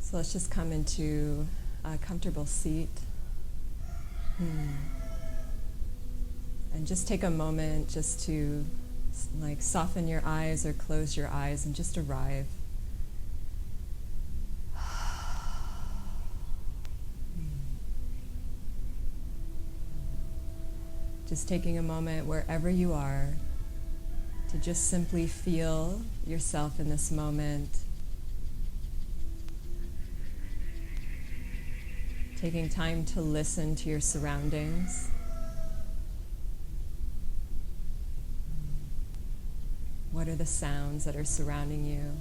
So let's just come into a comfortable seat. And just take a moment just to soften your eyes or close your eyes and just arrive. Just taking a moment wherever you are to just simply feel yourself in this moment. Taking time to listen to your surroundings. What are the sounds that are surrounding you?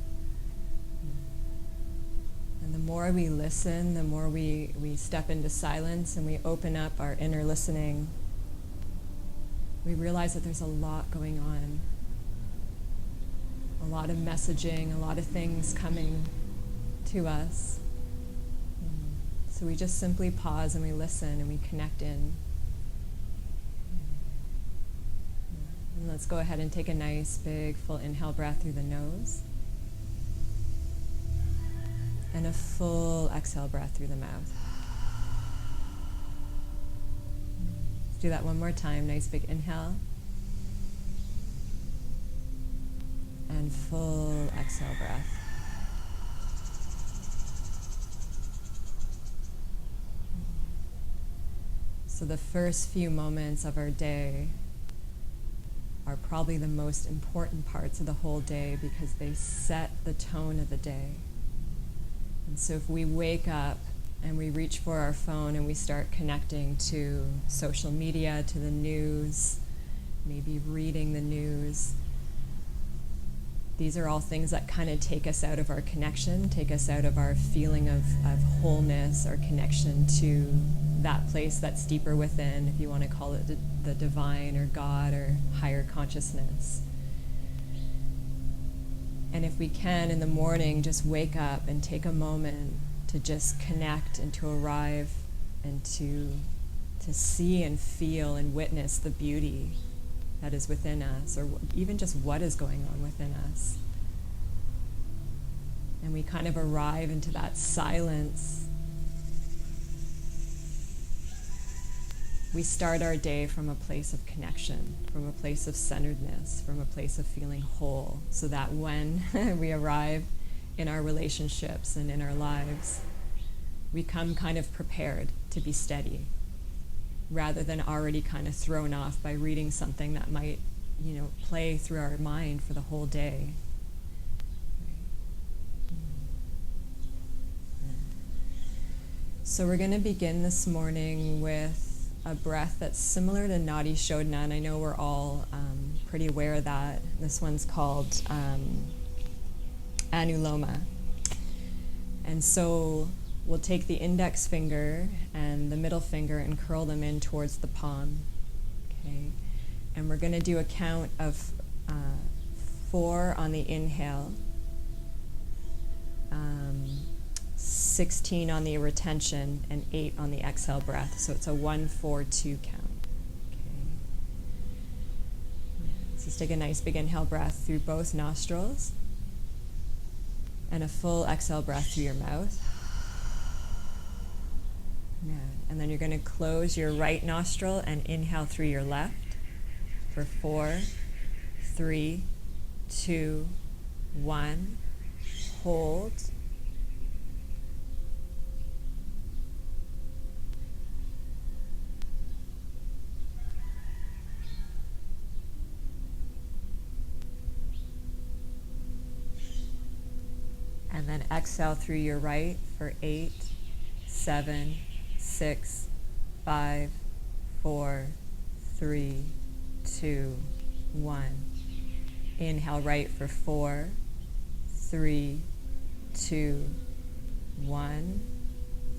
And the more we listen, the more we step into silence and we open up our inner listening, we realize that there's a lot going on. A lot of messaging, a lot of things coming to us. So we just simply pause and we listen and we connect in. And let's go ahead and take a nice, big, full inhale breath through the nose. And a full exhale breath through the mouth. Let's do that one more time. Nice, big inhale. And full exhale breath. So the first few moments of our day are probably the most important parts of the whole day because they set the tone of the day. And so if we wake up and we reach for our phone and we start connecting to social media, to the news, maybe reading the news, these are all things that kind of take us out of our connection, take us out of our feeling of wholeness, our connection to that place that's deeper within, if you want to call it the divine or God or higher consciousness. And if we can, in the morning, just wake up and take a moment to just connect and to arrive and to see and feel and witness the beauty that is within us, or even just what is going on within us. And we kind of arrive into that silence. We start our day from a place of connection, from a place of centeredness, from a place of feeling whole, so that when we arrive in our relationships and in our lives, we come kind of prepared to be steady, rather than already kind of thrown off by reading something that might, play through our mind for the whole day. So we're going to begin this morning with a breath that's similar to Nadi Shodhana, and I know we're all pretty aware of that. This one's called Anuloma. And so we'll take the index finger and the middle finger and curl them in towards the palm. Okay? And we're going to do a count of 4 on the inhale, 16 on the retention, and 8 on the exhale breath. So it's a 1, 4, 2 count. Okay. So just take a nice big inhale breath through both nostrils and a full exhale breath through your mouth. And then you're going to close your right nostril and inhale through your left for 4, 3, 2, 1. Hold. And then exhale through your right for 8, 7, 6, 5, 4, 3, 2, 1. Inhale right for 4, 3, 2, 1.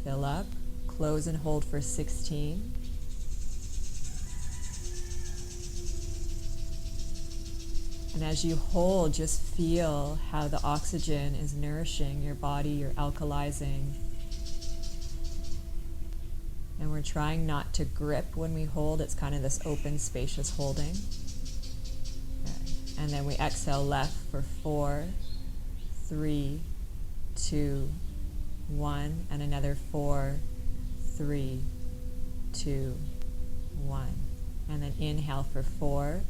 Fill up. Close and hold for 16. And as you hold, just feel how the oxygen is nourishing your body, you're alkalizing. And we're trying not to grip when we hold. It's kind of this open, spacious holding. Okay. And then we exhale left for 4, 3, 2, 1, and another 4, 3, 2, 1. And then inhale for 4,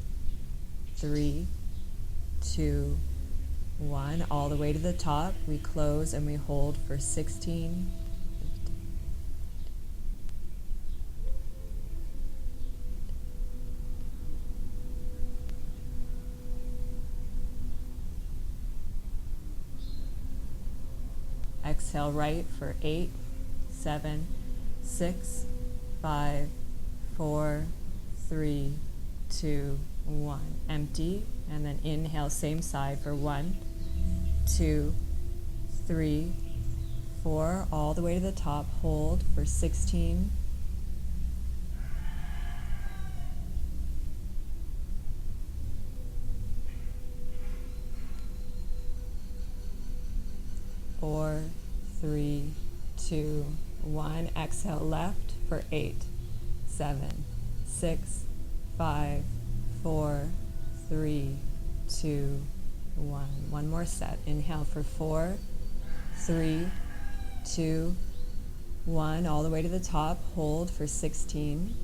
3, 2, 1. All the way to the top. We close and we hold for 16. Exhale right for 8, 7, 6, 5, 4, 3, 2, 1. Empty, and then inhale, same side for 1, 2, 3, 4, all the way to the top. Hold for 16. Four, 3, 2, 1. Exhale left for 8, 7, 6, 5, 4, 3, 2, 1. One more set. Inhale for 4, 3, 2, 1. All the way to the top. Hold for 16.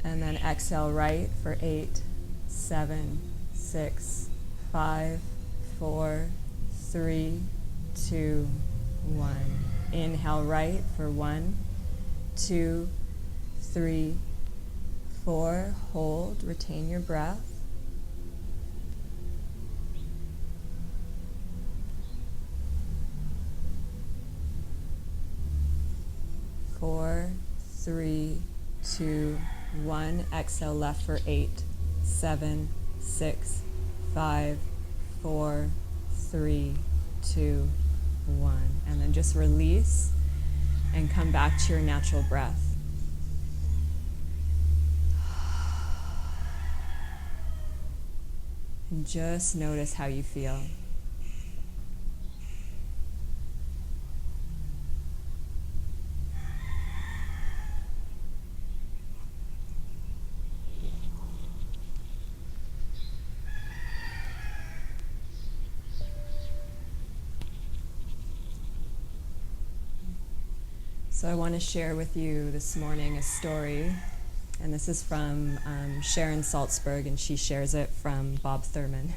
And then exhale right for 8, 7, 6, 5, 4, 3, 2, 1. Inhale right for 1, 2, 3, 4. Hold, retain your breath. Four, 3, 2, 1. Exhale left for 8, 7, 6, 5, 4, 3, 2, 1. And then just release and come back to your natural breath. And just notice how you feel. So I want to share with you this morning a story, and this is from Sharon Salzberg, and she shares it from Bob Thurman.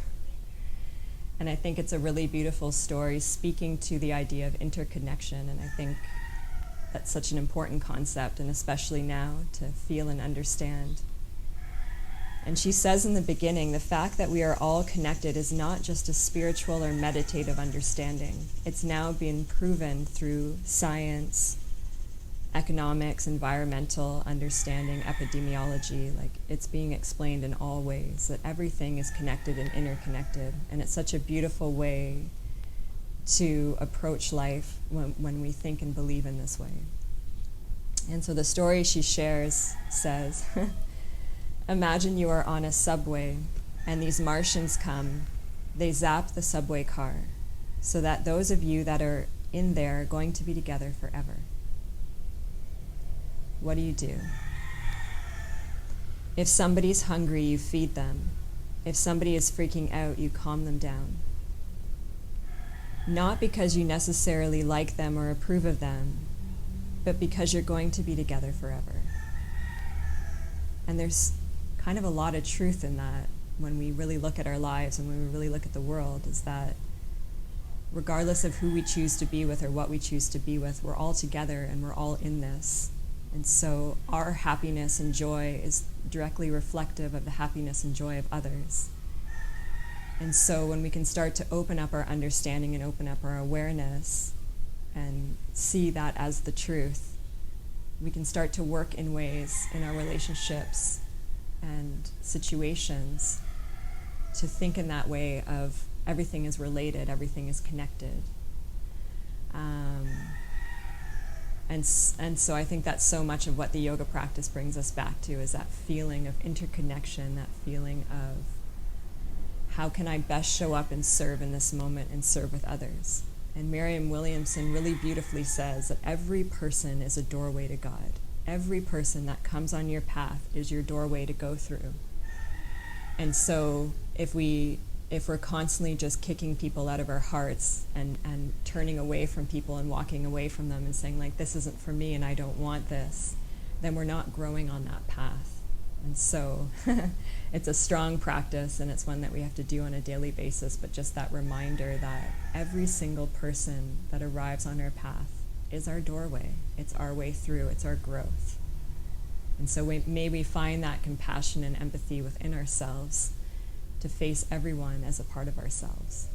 And I think it's a really beautiful story speaking to the idea of interconnection, and I think that's such an important concept, and especially now to feel and understand. And she says in the beginning, the fact that we are all connected is not just a spiritual or meditative understanding. It's now being proven through science, economics, environmental understanding, epidemiology. Like, it's being explained in all ways that everything is connected and interconnected. And it's such a beautiful way to approach life when we think and believe in this way. And so the story she shares says, imagine you are on a subway and these Martians come, they zap the subway car so that those of you that are in there are going to be together forever. What do? If somebody's hungry, you feed them. If somebody is freaking out, you calm them down. Not because you necessarily like them or approve of them, but because you're going to be together forever. And there's kind of a lot of truth in that when we really look at our lives and when we really look at the world, is that regardless of who we choose to be with or what we choose to be with, we're all together and we're all in this. And so our happiness and joy is directly reflective of the happiness and joy of others. And so when we can start to open up our understanding and open up our awareness and see that as the truth, we can start to work in ways in our relationships and situations to think in that way of everything is related, everything is connected. And so I think that's so much of what the yoga practice brings us back to, is that feeling of interconnection, that feeling of how can I best show up and serve in this moment and serve with others. And Marianne Williamson really beautifully says that every person is a doorway to God. every person that comes on your path is your doorway to go through. And so if we're constantly just kicking people out of our hearts and turning away from people and walking away from them and saying, like, this isn't for me and I don't want this, then we're not growing on that path. And so it's a strong practice, and it's one that we have to do on a daily basis, but just that reminder that every single person that arrives on our path is our doorway. It's our way through. It's our growth. And so may we find that compassion and empathy within ourselves to face everyone as a part of ourselves.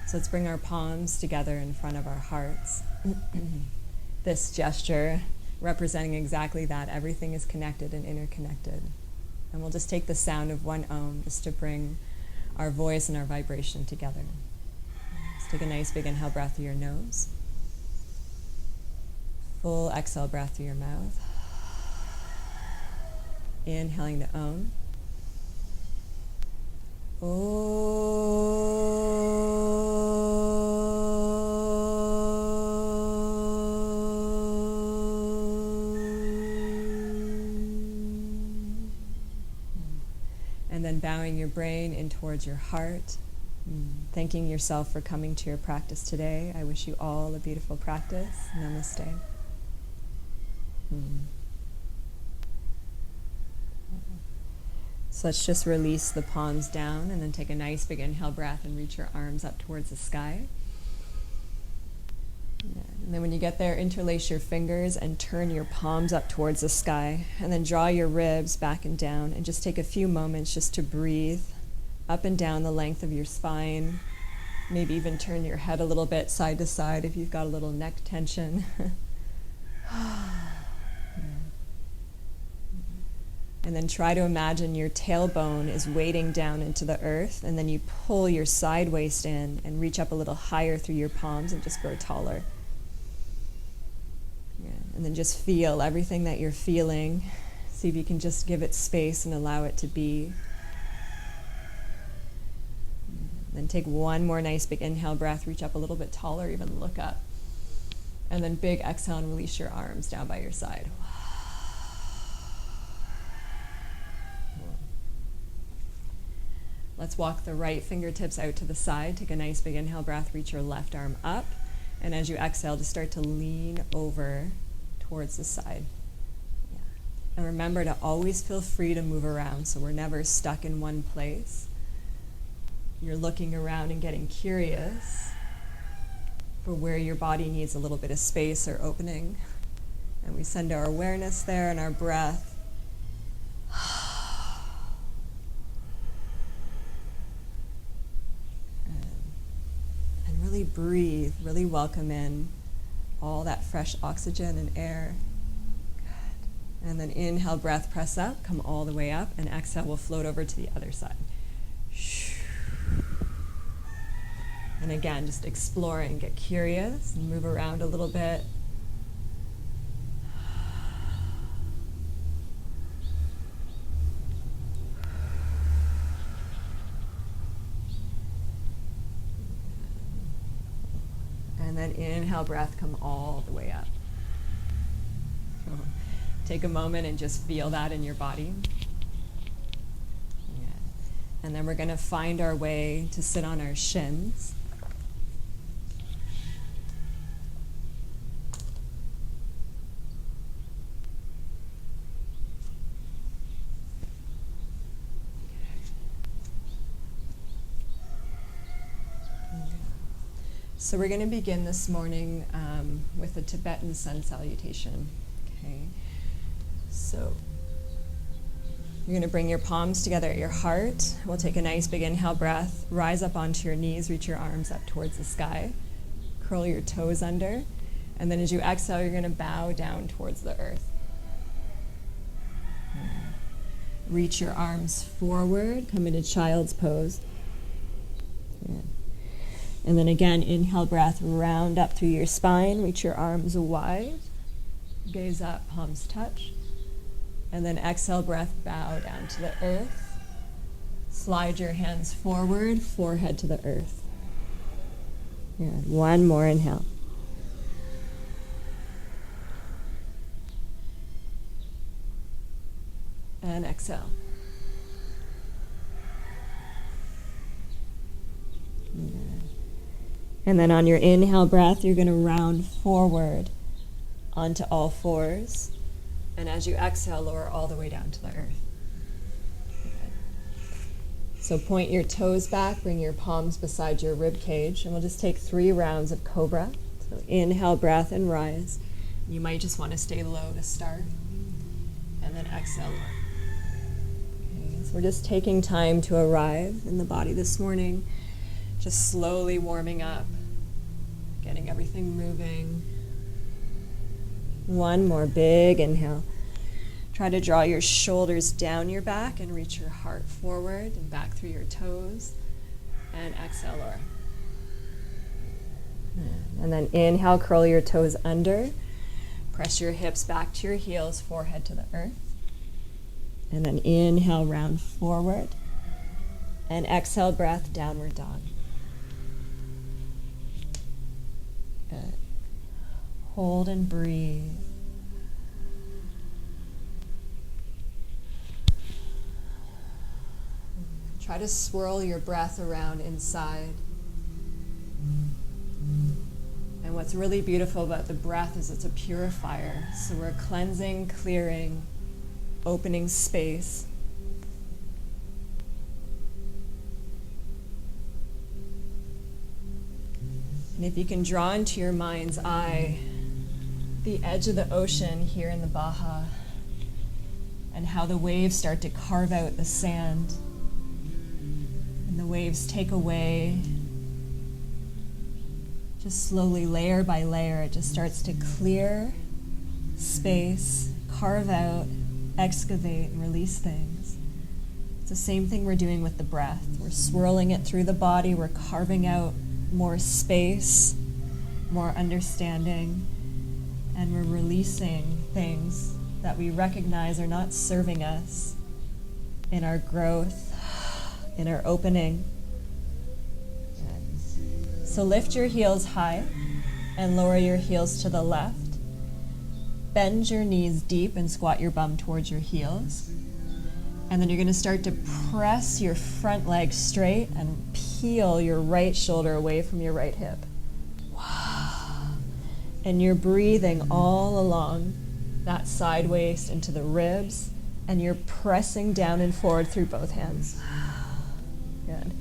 So let's bring our palms together in front of our hearts. This gesture representing exactly that. Everything is connected and interconnected. And we'll just take the sound of one Om just to bring our voice and our vibration together. Let's take a nice big inhale breath through your nose. Full exhale breath through your mouth. Inhaling the Om. And then bowing your brain in towards your heart, thanking yourself for coming to your practice today. I wish you all a beautiful practice. Namaste. So let's just release the palms down and then take a nice big inhale breath and reach your arms up towards the sky. And then when you get there, interlace your fingers and turn your palms up towards the sky, and then draw your ribs back and down, and just take a few moments just to breathe up and down the length of your spine. Maybe even turn your head a little bit side to side if you've got a little neck tension. And then try to imagine your tailbone is weighting down into the earth, and then you pull your side waist in and reach up a little higher through your palms and just grow taller. And then just feel everything that you're feeling. See if you can just give it space and allow it to be. Then take one more nice big inhale breath, reach up a little bit taller, even look up. And then big exhale and release your arms down by your side. Let's walk the right fingertips out to the side. Take a nice big inhale breath, reach your left arm up. And as you exhale, just start to lean over towards the side. Yeah. And remember to always feel free to move around, so we're never stuck in one place. You're looking around and getting curious for where your body needs a little bit of space or opening. And we send our awareness there and our breath. And really breathe, really welcome in all that fresh oxygen and air. Good. And then inhale, breath, press up, come all the way up, and exhale, we'll float over to the other side. And again, just exploring, get curious, and move around a little bit. And then inhale, breath, come all the way up. Take a moment and just feel that in your body. Yeah. And then we're going to find our way to sit on our shins. So we're going to begin this morning with a Tibetan sun salutation. Okay. So you're going to bring your palms together at your heart. We'll take a nice big inhale breath. Rise up onto your knees. Reach your arms up towards the sky. Curl your toes under. And then as you exhale, you're going to bow down towards the earth. Reach your arms forward. Come into child's pose. Yeah. And then again, inhale, breath, round up through your spine, reach your arms wide, gaze up, palms touch. And then exhale, breath, bow down to the earth. Slide your hands forward, forehead to the earth. Good. One more inhale. And exhale. Good. And then on your inhale breath, you're going to round forward onto all fours. And as you exhale, lower all the way down to the earth. Good. So point your toes back, bring your palms beside your rib cage, and we'll just take 3 rounds of cobra. So inhale, breath, and rise. You might just want to stay low to start. And then exhale, lower. Okay, so we're just taking time to arrive in the body this morning. Just slowly warming up, getting everything moving. One more big inhale. Try to draw your shoulders down your back and reach your heart forward and back through your toes. And exhale, lower. And then inhale, curl your toes under. Press your hips back to your heels, forehead to the earth. And then inhale, round forward. And exhale, breath, downward dog. Good. Hold and breathe. Try to swirl your breath around inside. And what's really beautiful about the breath is it's a purifier. So we're cleansing, clearing, opening space. And if you can draw into your mind's eye the edge of the ocean here in the Baja and how the waves start to carve out the sand and the waves take away, just slowly, layer by layer, it just starts to clear space, carve out, excavate, and release things. It's the same thing we're doing with the breath. We're swirling it through the body, we're carving out more space, more understanding, and we're releasing things that we recognize are not serving us in our growth, in our opening. So lift your heels high and lower your heels to the left. Bend your knees deep and squat your bum towards your heels. And then you're going to start to press your front leg straight and peel your right shoulder away from your right hip. Wow. And you're breathing all along that side waist into the ribs, and you're pressing down and forward through both hands. Good.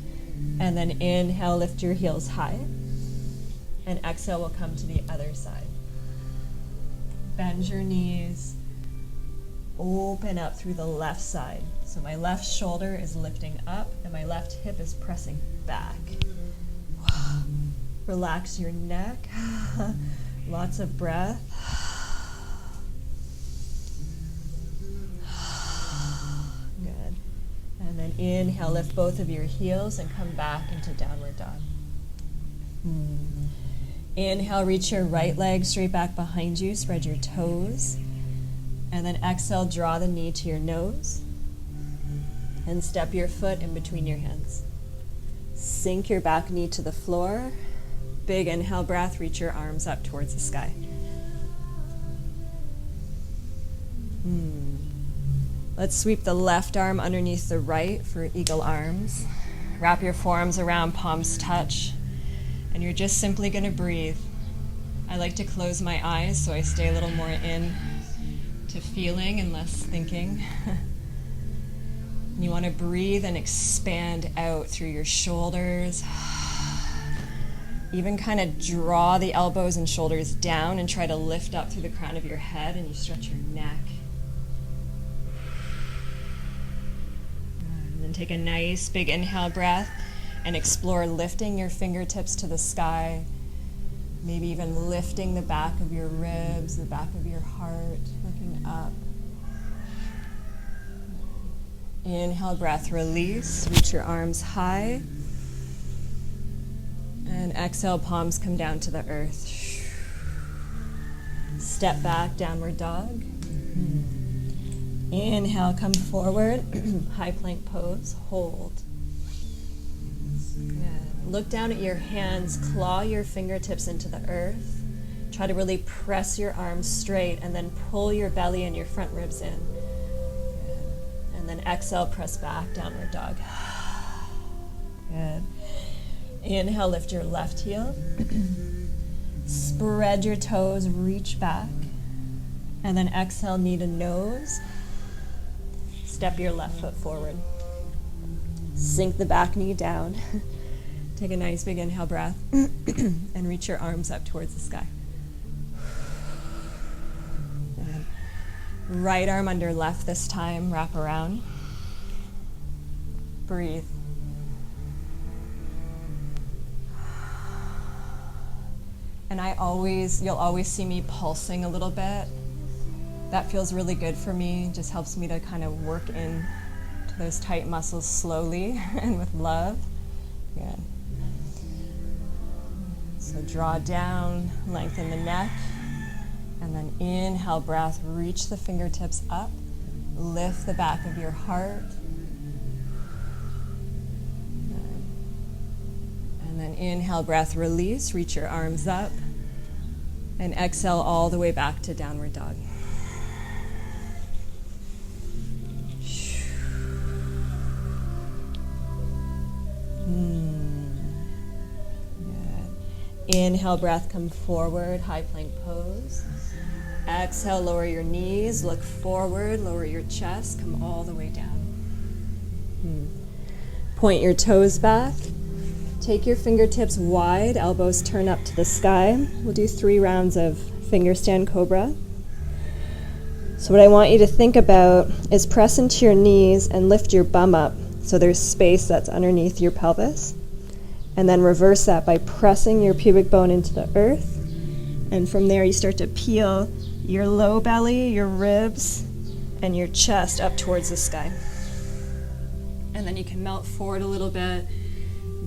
And then inhale, lift your heels high. And exhale, we'll come to the other side. Bend your knees. Open up through the left side. So my left shoulder is lifting up and my left hip is pressing back. Relax your neck. Lots of breath. Good. And then inhale, lift both of your heels and come back into downward dog. Inhale, reach your right leg straight back behind you, spread your toes. And then exhale, draw the knee to your nose. And step your foot in between your hands. Sink your back knee to the floor. Big inhale breath, reach your arms up towards the sky. Let's sweep the left arm underneath the right for eagle arms. Wrap your forearms around, palms touch. And you're just simply going to breathe. I like to close my eyes so I stay a little more in to feeling and less thinking. You want to breathe and expand out through your shoulders. Even kind of draw the elbows and shoulders down and try to lift up through the crown of your head, and you stretch your neck. And then take a nice big inhale breath and explore lifting your fingertips to the sky. Maybe even lifting the back of your ribs, the back of your heart, looking up. Inhale, breath, release. Reach your arms high. And exhale, palms come down to the earth. Step back, downward dog. Inhale, come forward. High plank pose, hold. Good. Look down at your hands, claw your fingertips into the earth. Try to really press your arms straight and then pull your belly and your front ribs in. Good. then exhale, press back, downward dog. Good. Inhale, lift your left heel. Spread your toes, reach back. And then exhale, knee to nose. Step your left foot forward. Sink the back knee down. Take a nice big inhale breath and reach your arms up towards the sky. And right arm under left this time, wrap around. Breathe. And you'll always see me pulsing a little bit. That feels really good for me. Just helps me to kind of work in to those tight muscles slowly and with love. Good. So draw down, lengthen the neck, and then inhale, breath, reach the fingertips up, lift the back of your heart. And then inhale, breath, release, reach your arms up, and exhale all the way back to downward dog. Inhale, breath, come forward, high plank pose. Exhale, lower your knees, look forward, lower your chest, come all the way down. Point your toes back. Take your fingertips wide, elbows turn up to the sky. We'll do 3 rounds of finger stand cobra. So what I want you to think about is press into your knees and lift your bum up so there's space that's underneath your pelvis. And then reverse that by pressing your pubic bone into the earth. And from there you start to peel your low belly, your ribs, and your chest up towards the sky. And then you can melt forward a little bit,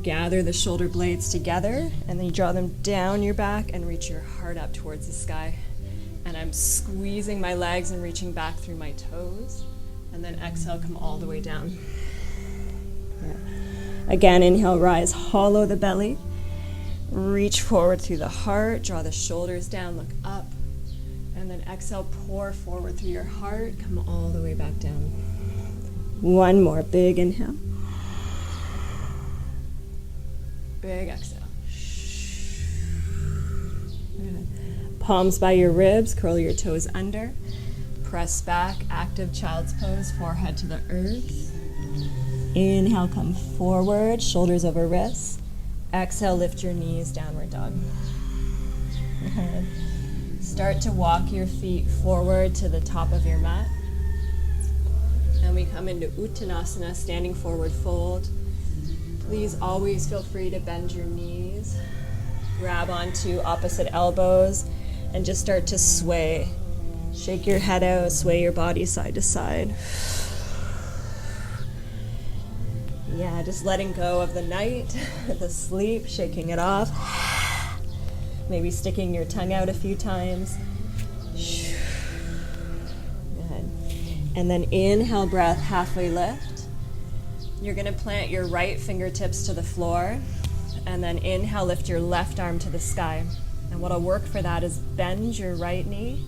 gather the shoulder blades together, and then you draw them down your back and reach your heart up towards the sky. And I'm squeezing my legs and reaching back through my toes. And then exhale, come all the way down. Yeah. Again, inhale, rise, hollow the belly. Reach forward through the heart, draw the shoulders down, look up. And then exhale, pour forward through your heart, come all the way back down. One more, big inhale. Big exhale. Good. Palms by your ribs, curl your toes under. Press back, active child's pose, forehead to the earth. Inhale, come forward, shoulders over wrists. Exhale, lift your knees, downward dog. Good. Start to walk your feet forward to the top of your mat. And we come into Uttanasana, standing forward fold. Please always feel free to bend your knees. Grab onto opposite elbows and just start to sway. Shake your head out, sway your body side to side. Yeah, just letting go of the night, the sleep, shaking it off. Maybe sticking your tongue out a few times. Good. And then inhale, breath, halfway lift. You're going to plant your right fingertips to the floor. And then inhale, lift your left arm to the sky. And what'll work for that is bend your right knee,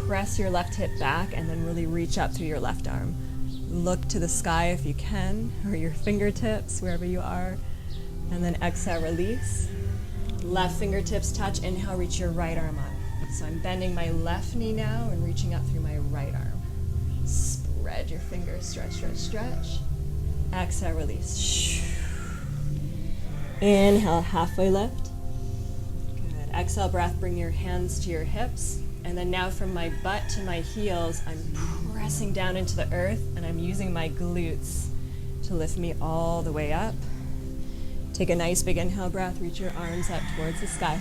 press your left hip back, and then really reach up through your left arm. Look to the sky if you can, or your fingertips, wherever you are. And then exhale, release. Left fingertips touch, inhale, reach your right arm up. So I'm bending my left knee now and reaching up through my right arm. Spread your fingers, stretch, stretch, stretch. Exhale, release. Inhale, halfway lift. Good. Exhale, breath, bring your hands to your hips. And then now from my butt to my heels, I'm pressing down into the earth, and I'm using my glutes to lift me all the way up. Take a nice big inhale breath, reach your arms up towards the sky.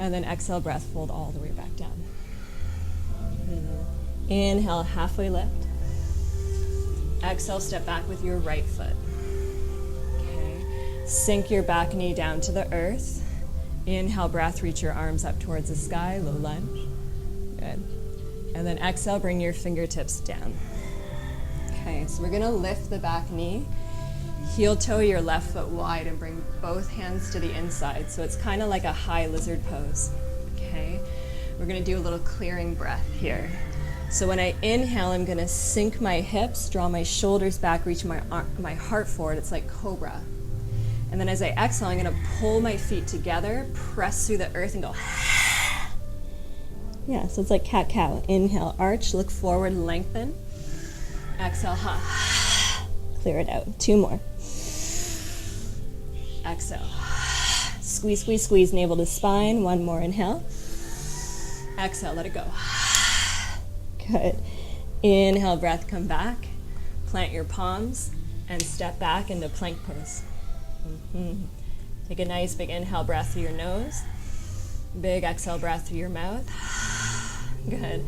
And then exhale, breath, fold all the way back down. Inhale, halfway lift. Exhale, step back with your right foot. Okay. Sink your back knee down to the earth. Inhale, breath, reach your arms up towards the sky, low lunge. Good. And then exhale, bring your fingertips down. Okay, so we're gonna lift the back knee, heel toe your left foot wide, and bring both hands to the inside. So it's kind of like a high lizard pose. Okay, we're gonna do a little clearing breath here. So when I inhale, I'm going to sink my hips, draw my shoulders back, reach my heart forward. It's like cobra. And then as I exhale, I'm going to pull my feet together, press through the earth, and go. Yeah, so it's like cat-cow. Inhale, arch, look forward, lengthen. Exhale, clear it out. 2 more. Exhale. Squeeze, squeeze, squeeze, navel to spine. 1 more, inhale. Exhale, let it go. Good. Inhale, breath, come back. Plant your palms and step back into plank pose. Take a nice big inhale breath through your nose. Big exhale breath through your mouth. Good.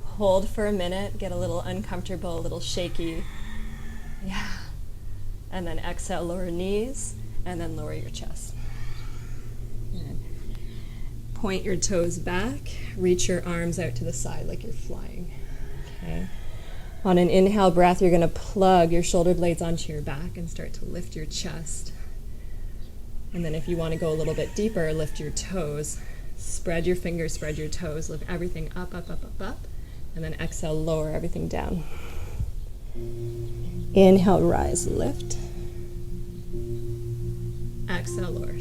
Hold for a minute. Get a little uncomfortable, a little shaky. Yeah. And then exhale, lower knees, and then lower your chest. Good. Point your toes back. Reach your arms out to the side like you're flying. Okay. On an inhale breath, you're going to plug your shoulder blades onto your back and start to lift your chest. And then if you want to go a little bit deeper, lift your toes. Spread your fingers, spread your toes. Lift everything up, up, up, up, up. And then exhale, lower everything down. Inhale, rise, lift. Exhale, lower.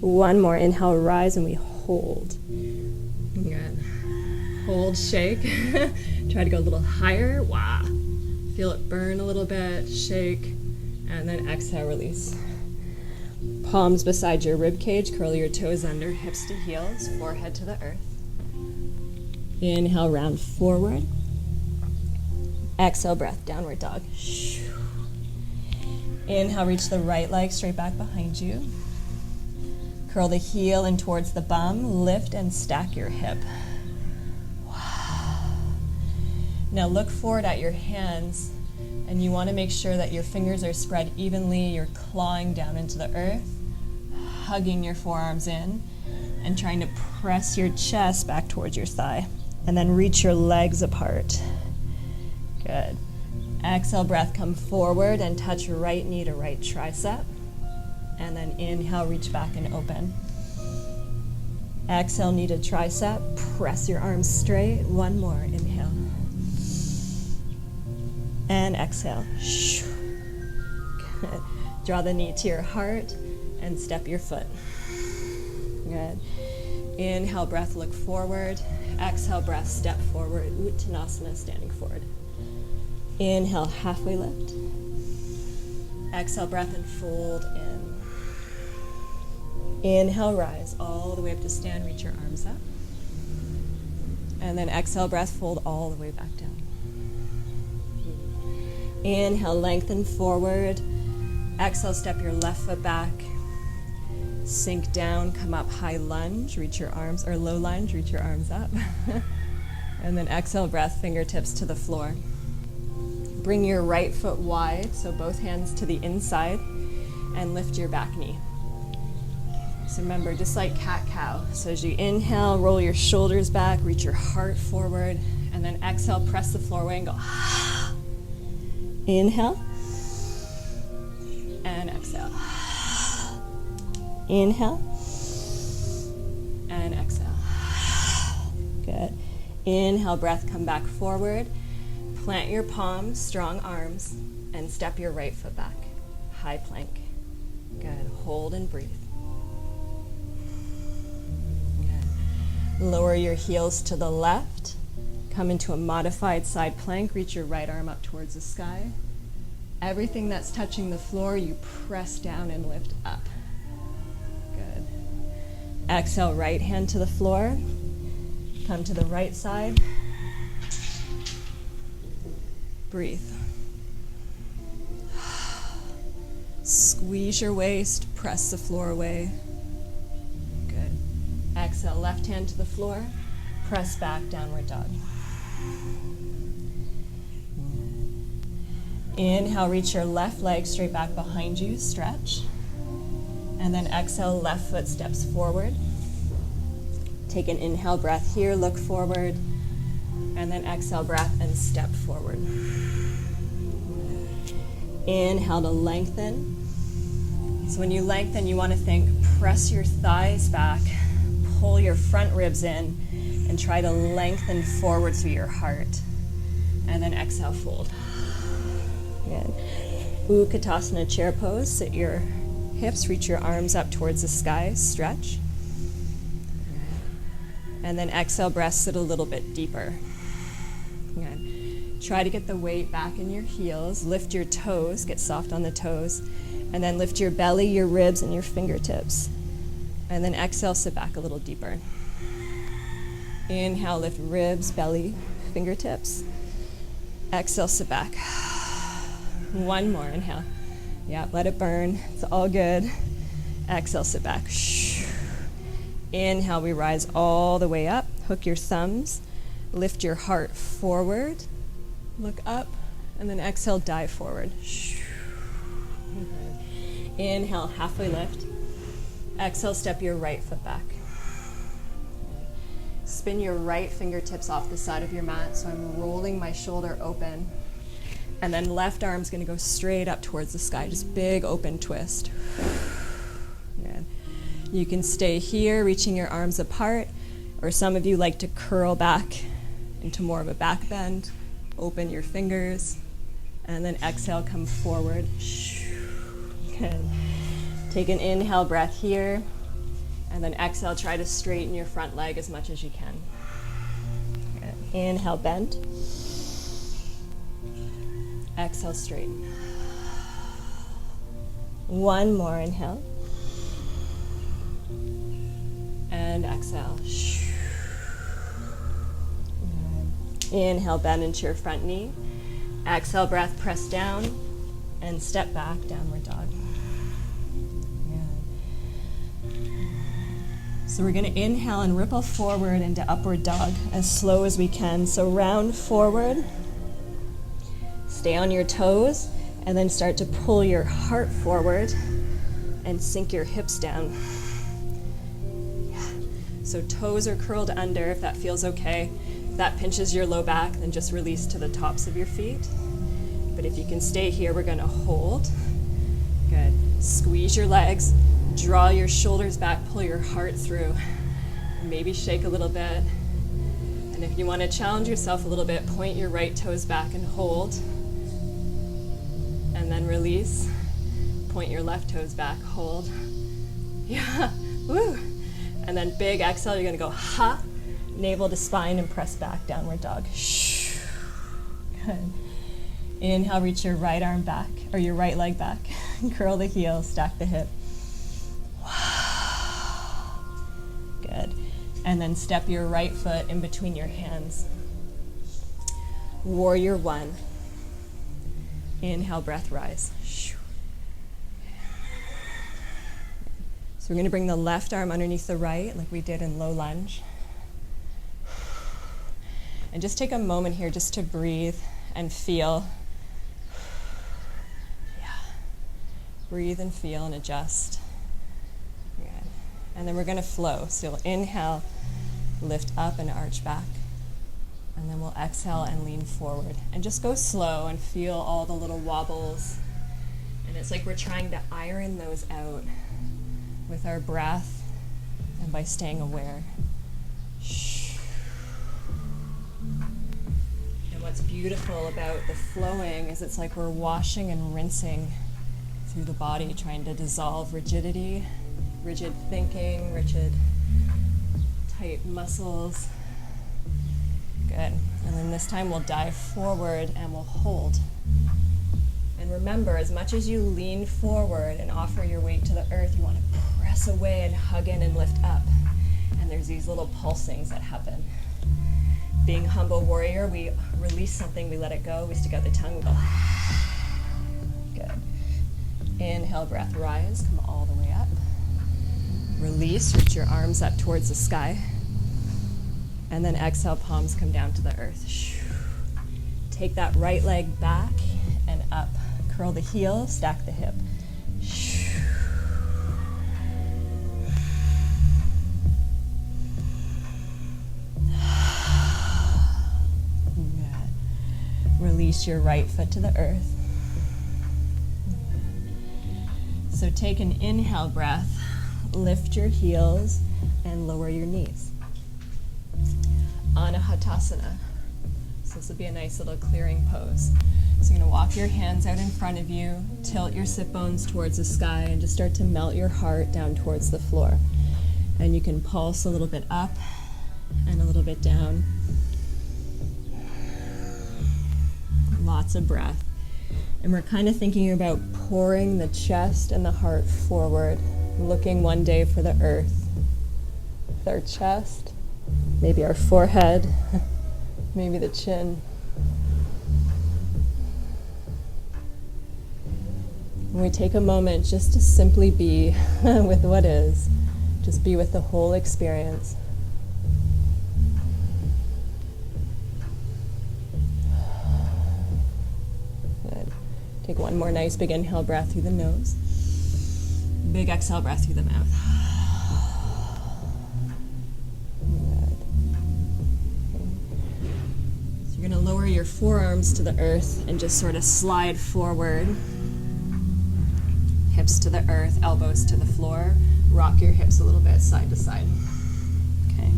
1 more. Inhale, rise, and we hold. Good. Hold, shake. Try to go a little higher. Wow. Feel it burn a little bit. Shake. And then exhale, release. Palms beside your rib cage. Curl your toes under, hips to heels, forehead to the earth. Inhale, round forward. Exhale, breath, downward dog. Inhale, reach the right leg straight back behind you. Curl the heel in towards the bum. Lift and stack your hip. Wow. Now look forward at your hands, and you want to make sure that your fingers are spread evenly. You're clawing down into the earth, hugging your forearms in, and trying to press your chest back towards your thigh. And then reach your legs apart. Good. Exhale, breath, come forward and touch your right knee to right tricep. And then inhale, reach back and open. Exhale, knee to tricep. Press your arms straight. 1 more. Inhale. And exhale. Good. Draw the knee to your heart and step your foot. Good. Inhale, breath, look forward. Exhale, breath, step forward. Uttanasana, standing forward. Inhale, halfway lift. Exhale, breath, and fold in. Inhale, rise all the way up to stand. Reach your arms up. And then exhale, breath, fold all the way back down. Inhale, lengthen forward. Exhale, step your left foot back. Sink down, come up, high lunge, reach your arms, or low lunge, reach your arms up. And then exhale, breath, fingertips to the floor. Bring your right foot wide, so both hands to the inside, and lift your back knee. So remember, just like cat-cow. So as you inhale, roll your shoulders back, reach your heart forward, and then exhale, press the floor away and go. Inhale. And exhale. Inhale and exhale. Good. Inhale, breath, come back forward. Plant your palms, strong arms, and step your right foot back. High plank. Good. Hold and breathe. Good. Lower your heels to the left. Come into a modified side plank. Reach your right arm up towards the sky. Everything that's touching the floor, you press down and lift up. Good. Exhale, right hand to the floor. Come to the right side. Breathe. Squeeze your waist, press the floor away. Good. Exhale, left hand to the floor. Press back, downward dog. Inhale, reach your left leg straight back behind you, stretch. And then exhale, left foot steps forward. Take an inhale breath here, look forward. And then exhale, breath, and step forward. Inhale to lengthen. So when you lengthen, you want to think, press your thighs back, pull your front ribs in and try to lengthen forward through your heart. And then exhale, fold. Good. Utkatasana chair pose. Sit your hips, reach your arms up towards the sky, stretch. And then exhale, breath, sit a little bit deeper. Good. Try to get the weight back in your heels. Lift your toes, get soft on the toes. And then lift your belly, your ribs, and your fingertips. And then exhale, sit back a little deeper. Inhale, lift ribs, belly, fingertips. Exhale, sit back. One more, inhale. Yeah, let it burn. It's all good. Exhale, sit back. Inhale, we rise all the way up. Hook your thumbs. Lift your heart forward. Look up. And then exhale, dive forward. Inhale, halfway lift. Exhale, step your right foot back. Spin your right fingertips off the side of your mat, so I'm rolling my shoulder open. And then left arm's gonna go straight up towards the sky, just big open twist. Good. You can stay here, reaching your arms apart, or some of you like to curl back into more of a back bend. Open your fingers, and then exhale, come forward. Good. Take an inhale breath here, and then exhale, try to straighten your front leg as much as you can. Good. Inhale, bend. Exhale, straighten. One more inhale. And exhale. Inhale, bend into your front knee. Exhale, breath, press down, and step back, downward dog. So we're going to inhale and ripple forward into upward dog as slow as we can. So round forward, stay on your toes, and then start to pull your heart forward and sink your hips down. So toes are curled under if that feels okay. If that pinches your low back, then just release to the tops of your feet. But if you can stay here, we're going to hold. Good. Squeeze your legs. Draw your shoulders back, pull your heart through. Maybe shake a little bit. And if you want to challenge yourself a little bit, point your right toes back and hold. And then release. Point your left toes back, hold. Yeah, woo. And then big exhale, you're gonna go ha, navel to spine and press back, downward dog. Good. Inhale, reach your right arm back, or your right leg back. Curl the heel, stack the hip. Good. And then step your right foot in between your hands. Warrior one. Inhale, breath, rise. So we're going to bring the left arm underneath the right like we did in low lunge. And just take a moment here just to breathe and feel. Yeah. Breathe and feel and adjust. Good. And then we're going to flow. So you'll inhale, lift up and arch back. And then we'll exhale and lean forward. And just go slow and feel all the little wobbles. And it's like we're trying to iron those out with our breath and by staying aware. And what's beautiful about the flowing is it's like we're washing and rinsing through the body, trying to dissolve rigidity, rigid thinking, rigid, tight muscles. Good. And then this time we'll dive forward and we'll hold. And remember, as much as you lean forward and offer your weight to the earth, you want to press away and hug in and lift up. And there's these little pulsings that happen. Being humble warrior, we release something, we let it go, we stick out the tongue, we go. Good. Inhale, breath, rise, come all the way up. Release, reach your arms up towards the sky. And then exhale, palms come down to the earth. Take that right leg back and up. Curl the heel, stack the hip. Good. Release your right foot to the earth. So take an inhale breath, lift your heels and lower your knees. Anahatasana. So this will be a nice little clearing pose. So you're going to walk your hands out in front of you, tilt your sit bones towards the sky, and just start to melt your heart down towards the floor. And you can pulse a little bit up and a little bit down. Lots of breath. And we're kind of thinking about pouring the chest and the heart forward, looking one day for the earth. With our chest, maybe our forehead, maybe the chin. And we take a moment just to simply be with what is. Just be with the whole experience. Good. Take one more nice big inhale breath through the nose. Big exhale breath through the mouth. Good. So you're going to lower your forearms to the earth and just sort of slide forward. Hips to the earth, elbows to the floor. Rock your hips a little bit side to side. Okay.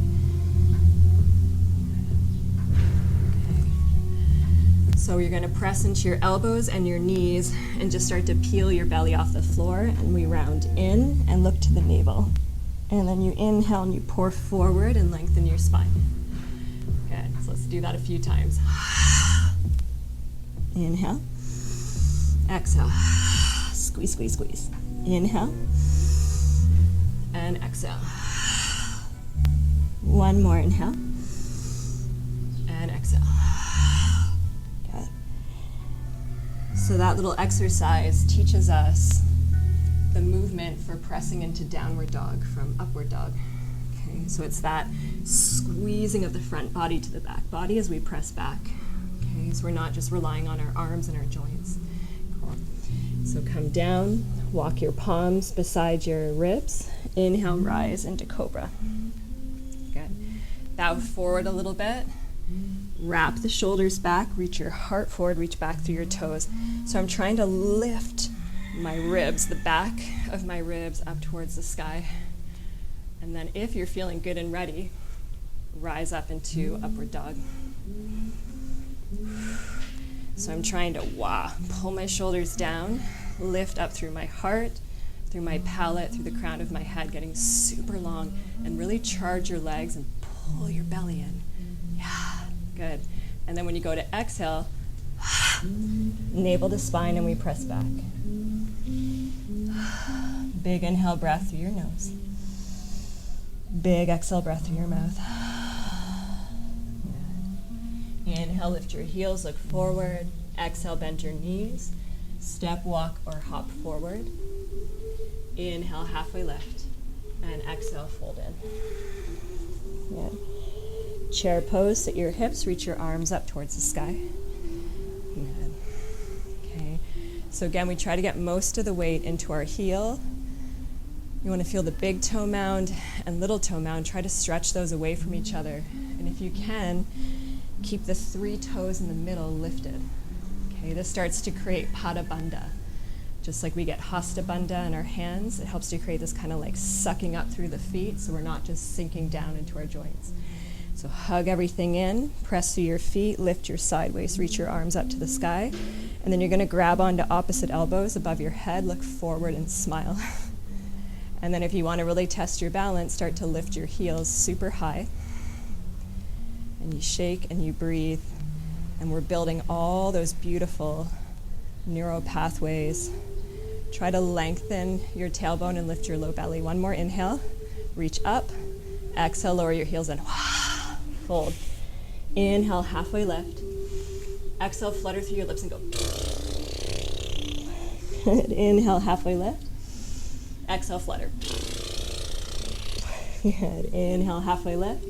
So you're going to press into your elbows and your knees and just start to peel your belly off the floor, and we round in and look to the navel. And then you inhale and you pour forward and lengthen your spine. Good. So let's do that a few times. Inhale. Exhale. Squeeze, squeeze, squeeze. Inhale. And exhale. One more inhale. And exhale. Good. So that little exercise teaches us the movement for pressing into downward dog from upward dog. Okay, so it's that squeezing of the front body to the back body as we press back. Okay, so we're not just relying on our arms and our joints. Cool. So come down, walk your palms beside your ribs. Inhale, rise into cobra. Good. Bow forward a little bit. Wrap the shoulders back, reach your heart forward, reach back through your toes. So I'm trying to lift my ribs, the back of my ribs up towards the sky. And then if you're feeling good and ready, rise up into upward dog. So I'm trying to pull my shoulders down, lift up through my heart, through my palate, through the crown of my head, getting super long, and really charge your legs and pull your belly in. Yeah, good. And then when you go to exhale, navel to spine, and we press back. Big inhale breath through your nose. Big exhale breath through your mouth. Good. Inhale, lift your heels, look forward. Exhale, bend your knees. Step, walk, or hop forward. Inhale, halfway lift. And exhale, fold in. Good. Chair pose, sit your hips, reach your arms up towards the sky. Good. Okay. So again, we try to get most of the weight into our heel. You want to feel the big toe mound and little toe mound. Try to stretch those away from each other. And if you can, keep the 3 toes in the middle lifted. Okay, this starts to create pada bandha. Just like we get hasta bandha in our hands, it helps to create this kind of like sucking up through the feet so we're not just sinking down into our joints. So hug everything in, press through your feet, lift your sideways, reach your arms up to the sky, and then you're going to grab onto opposite elbows above your head, look forward and smile. And then if you want to really test your balance, start to lift your heels super high. And you shake and you breathe. And we're building all those beautiful neural pathways. Try to lengthen your tailbone and lift your low belly. One more inhale. Reach up. Exhale, lower your heels and fold. Inhale, halfway lift. Exhale, flutter through your lips and go. Inhale, halfway lift. Exhale, flutter. Good. Inhale, halfway lift.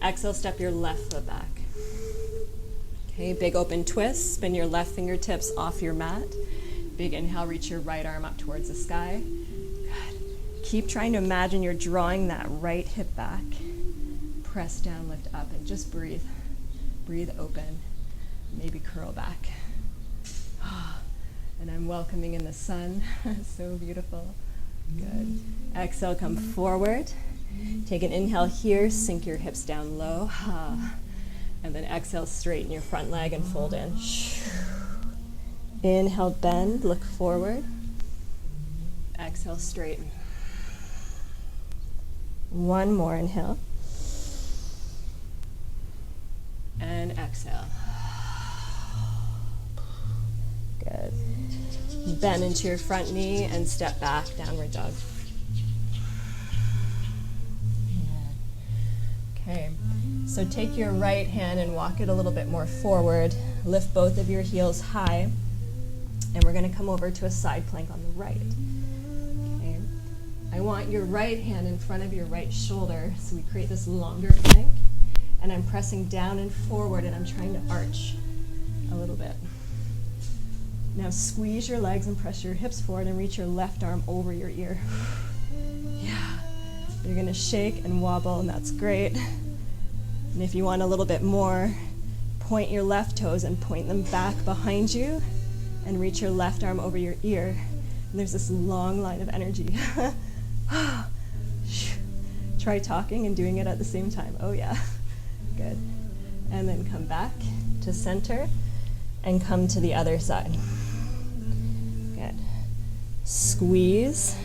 Exhale, step your left foot back. Okay, big open twist. Spin your left fingertips off your mat. Big inhale, reach your right arm up towards the sky. Good. Keep trying to imagine you're drawing that right hip back. Press down, lift up, and just breathe. Breathe open. Maybe curl back. And I'm welcoming in the sun. So beautiful. Good. Exhale, come forward. Take an inhale here, sink your hips down low. And then exhale, straighten your front leg and fold in. Inhale, bend, look forward. Exhale, straighten. One more inhale. And exhale. Good. Bend into your front knee and step back, downward dog. Okay, so take your right hand and walk it a little bit more forward. Lift both of your heels high. And we're going to come over to a side plank on the right. Okay. I want your right hand in front of your right shoulder, so we create this longer plank. And I'm pressing down and forward, and I'm trying to arch a little bit. Now squeeze your legs and press your hips forward and reach your left arm over your ear. Yeah. You're going to shake and wobble, and that's great. And if you want a little bit more, point your left toes and point them back behind you and reach your left arm over your ear. And there's this long line of energy. Try talking and doing it at the same time. Oh yeah. Good. And then come back to center and come to the other side. Good. Squeeze.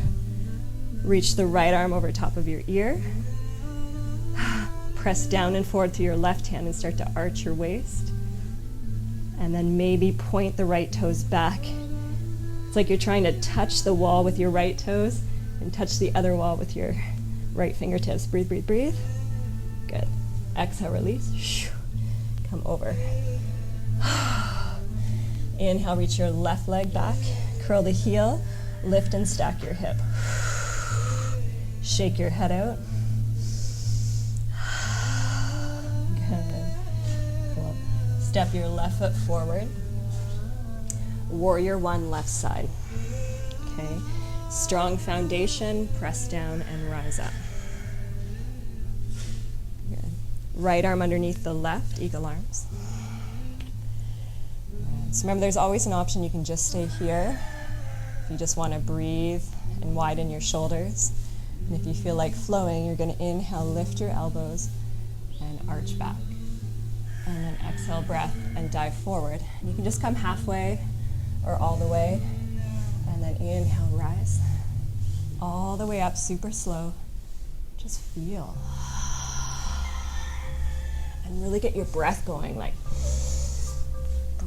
Reach the right arm over top of your ear. Press down and forward to your left hand and start to arch your waist. And then maybe point the right toes back. It's like you're trying to touch the wall with your right toes and touch the other wall with your right fingertips. Breathe, breathe, breathe. Good. Exhale, release. Come over. Inhale, reach your left leg back. Curl the heel. Lift and stack your hip. Shake your head out. Good. Cool. Step your left foot forward. Warrior one, left side. Okay. Strong foundation. Press down and rise up. Good. Right arm underneath the left, eagle arms. So remember, there's always an option. You can just stay here. If you just want to breathe and widen your shoulders. And if you feel like flowing, you're going to inhale, lift your elbows, and arch back. And then exhale, breath, and dive forward. And you can just come halfway or all the way. And then inhale, rise. All the way up, super slow. Just feel. And really get your breath going. Like,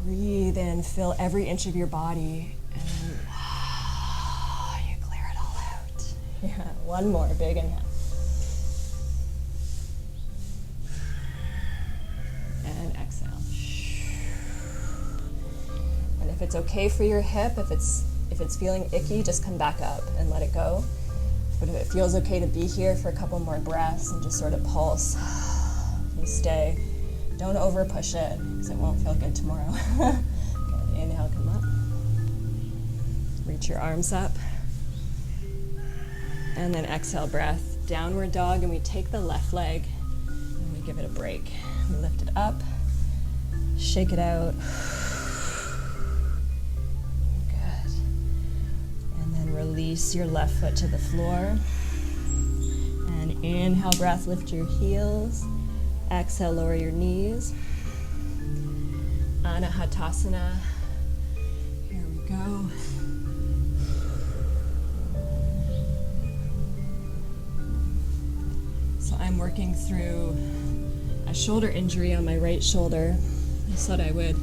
breathe in, fill every inch of your body, and you clear it all out. Yeah, one more, big inhale. And exhale. And if it's okay for your hip, if it's feeling icky, just come back up and let it go. But if it feels okay to be here for a couple more breaths and just sort of pulse and stay, don't over push it because it won't feel good tomorrow. Good. Inhale, come up. Reach your arms up. And then exhale, breath, downward dog, and we take the left leg and we give it a break. We lift it up, shake it out. Good. And then release your left foot to the floor. And inhale, breath, lift your heels. Exhale, lower your knees. Anahatasana. Here we go. So I'm working through a shoulder injury on my right shoulder. I thought I would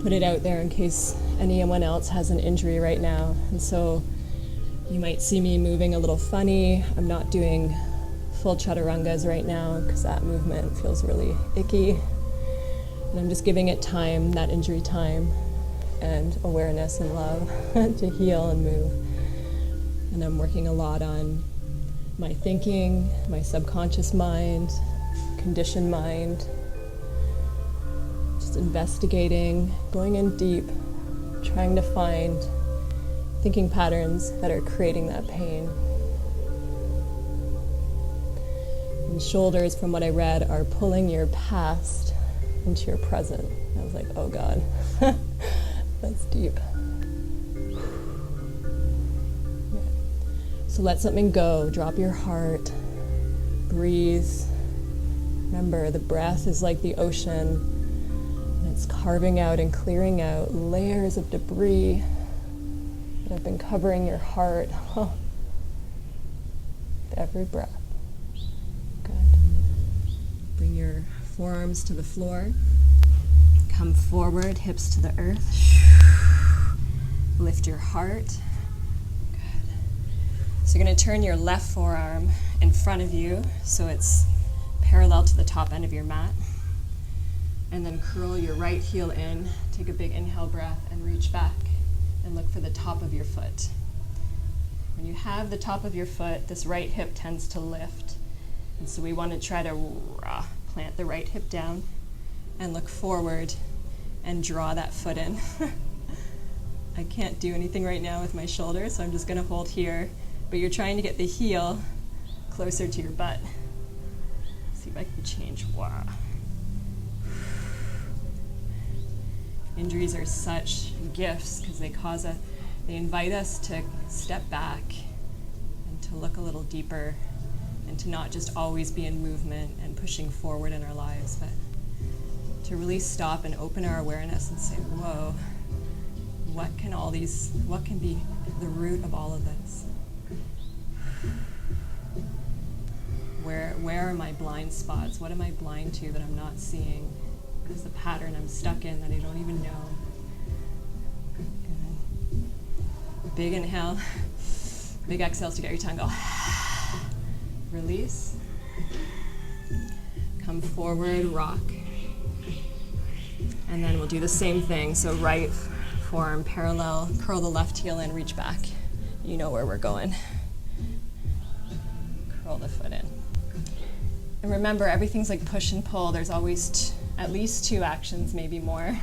put it out there in case anyone else has an injury right now. And so you might see me moving a little funny. I'm not doing full chaturangas right now because that movement feels really icky. And I'm just giving it time, that injury time, and awareness and love to heal and move. And I'm working a lot on my thinking, my subconscious mind, conditioned mind, just investigating, going in deep, trying to find thinking patterns that are creating that pain. And shoulders, from what I read, are pulling your past into your present. I was like, oh God, that's deep. So let something go. Drop your heart. Breathe. Remember, the breath is like the ocean, and it's carving out and clearing out layers of debris that have been covering your heart. With every breath. Good. Bring your forearms to the floor. Come forward, hips to the earth. Lift your heart. Good. So you're going to turn your left forearm in front of you so it's parallel to the top end of your mat. And then curl your right heel in. Take a big inhale breath and reach back and look for the top of your foot. When you have the top of your foot, this right hip tends to lift. And so we want to try to plant the right hip down and look forward and draw that foot in. I can't do anything right now with my shoulder, so I'm just going to hold here. But you're trying to get the heel closer to your butt. See if I can change. Injuries are such gifts because they invite us to step back and to look a little deeper and to not just always be in movement and pushing forward in our lives, but to really stop and open our awareness and say, whoa, what can be the root of all of this? Where are my blind spots? What am I blind to that I'm not seeing? Because the pattern I'm stuck in that I don't even know. Good. Big inhale, big exhales to get your tongue go. Release. Come forward, rock. And then we'll do the same thing. So right forearm parallel, curl the left heel in, reach back. You know where we're going. Curl the foot in. And remember, everything's like push and pull. There's always at least two actions, maybe more.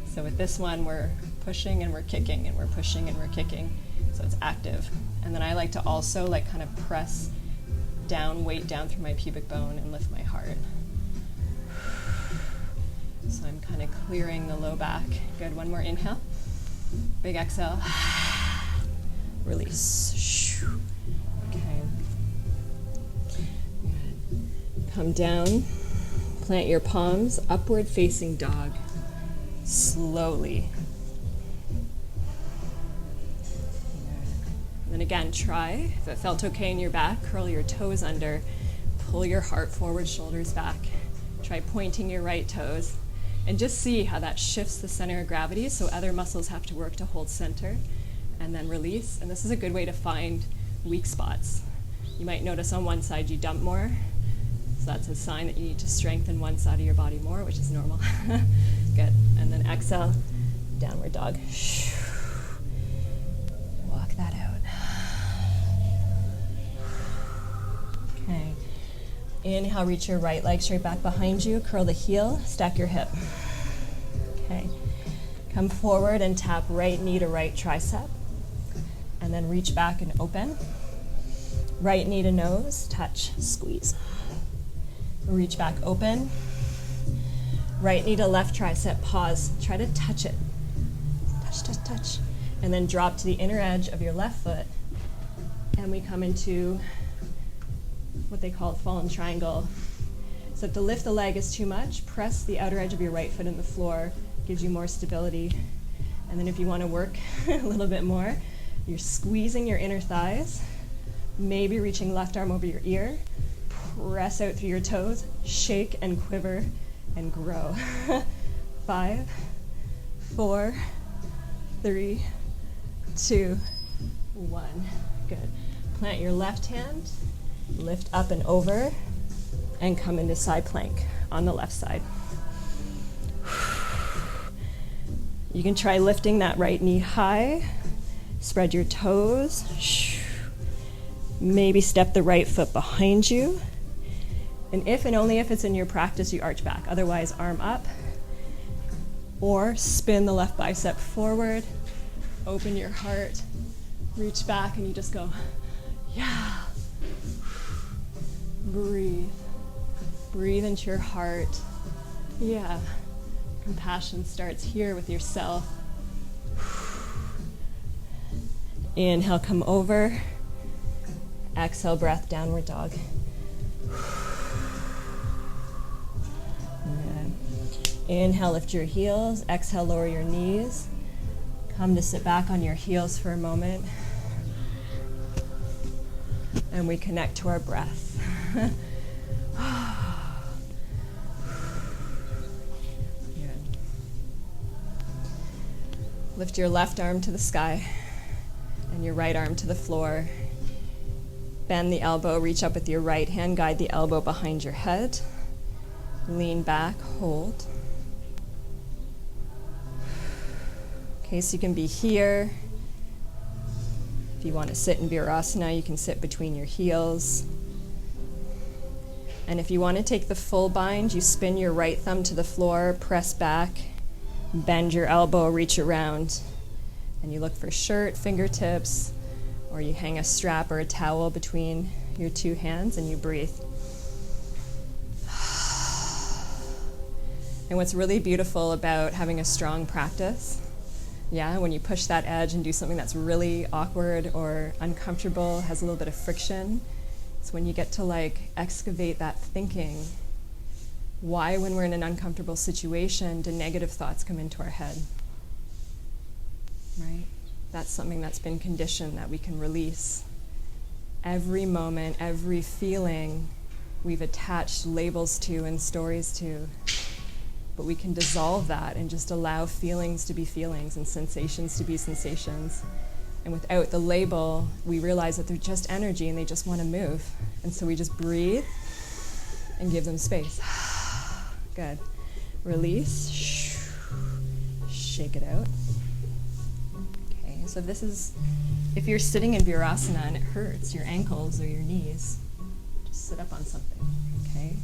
So with this one, we're pushing and we're kicking, and we're pushing and we're kicking. So it's active. And then I like to also like kind of press down, weight down through my pubic bone and lift my heart. So I'm kind of clearing the low back. Good, one more inhale. Big exhale. Release. Okay. Good. Come down. Plant your palms, upward facing dog. Slowly. And then again, try, if it felt okay in your back, curl your toes under, pull your heart forward, shoulders back. Try pointing your right toes. And just see how that shifts the center of gravity, so other muscles have to work to hold center. And then release. And this is a good way to find weak spots. You might notice on one side you dump more. So that's a sign that you need to strengthen one side of your body more, which is normal. Good. And then exhale, downward dog. Walk that out. Okay. Inhale, reach your right leg straight back behind you. Curl the heel, stack your hip. Okay. Come forward and tap right knee to right tricep. And then reach back and open. Right knee to nose, touch, squeeze. Reach back, open. Right knee to left tricep, pause. Try to touch it. Touch, touch, touch. And then drop to the inner edge of your left foot. And we come into what they call a fallen triangle. So if to lift the leg is too much, press the outer edge of your right foot in the floor. Gives you more stability. And then if you want to work a little bit more, you're squeezing your inner thighs, maybe reaching left arm over your ear. Press out through your toes, shake and quiver and grow. 5, 4, 3, 2, 1. Good. Plant your left hand, lift up and over, and come into side plank on the left side. You can try lifting that right knee high, spread your toes, maybe step the right foot behind you. And if and only if it's in your practice, you arch back. Otherwise, arm up. Or spin the left bicep forward, open your heart, reach back, and you just go, yeah. Breathe. Breathe into your heart. Yeah. Compassion starts here with yourself. Inhale, come over. Exhale, breath, downward dog. Good. Inhale, lift your heels. Exhale, lower your knees. Come to sit back on your heels for a moment. And we connect to our breath. Good. Lift your left arm to the sky and your right arm to the floor. Bend the elbow, reach up with your right hand, guide the elbow behind your head. Lean back, hold. Okay, so you can be here. If you want to sit in Virasana, you can sit between your heels. And if you want to take the full bind, you spin your right thumb to the floor, press back, bend your elbow, reach around, and you look for shirt, fingertips, or you hang a strap or a towel between your two hands and you breathe. And what's really beautiful about having a strong practice, when you push that edge and do something that's really awkward or uncomfortable, has a little bit of friction, it's when you get to excavate that thinking. Why, when we're in an uncomfortable situation, do negative thoughts come into our head? Right? That's something that's been conditioned that we can release. Every moment, every feeling, we've attached labels to and stories to. But we can dissolve that and just allow feelings to be feelings and sensations to be sensations. And without the label, we realize that they're just energy and they just want to move. And so we just breathe and give them space. Good. Release. Shake it out. Okay, so if you're sitting in Virasana and it hurts your ankles or your knees, just sit up on something, okay?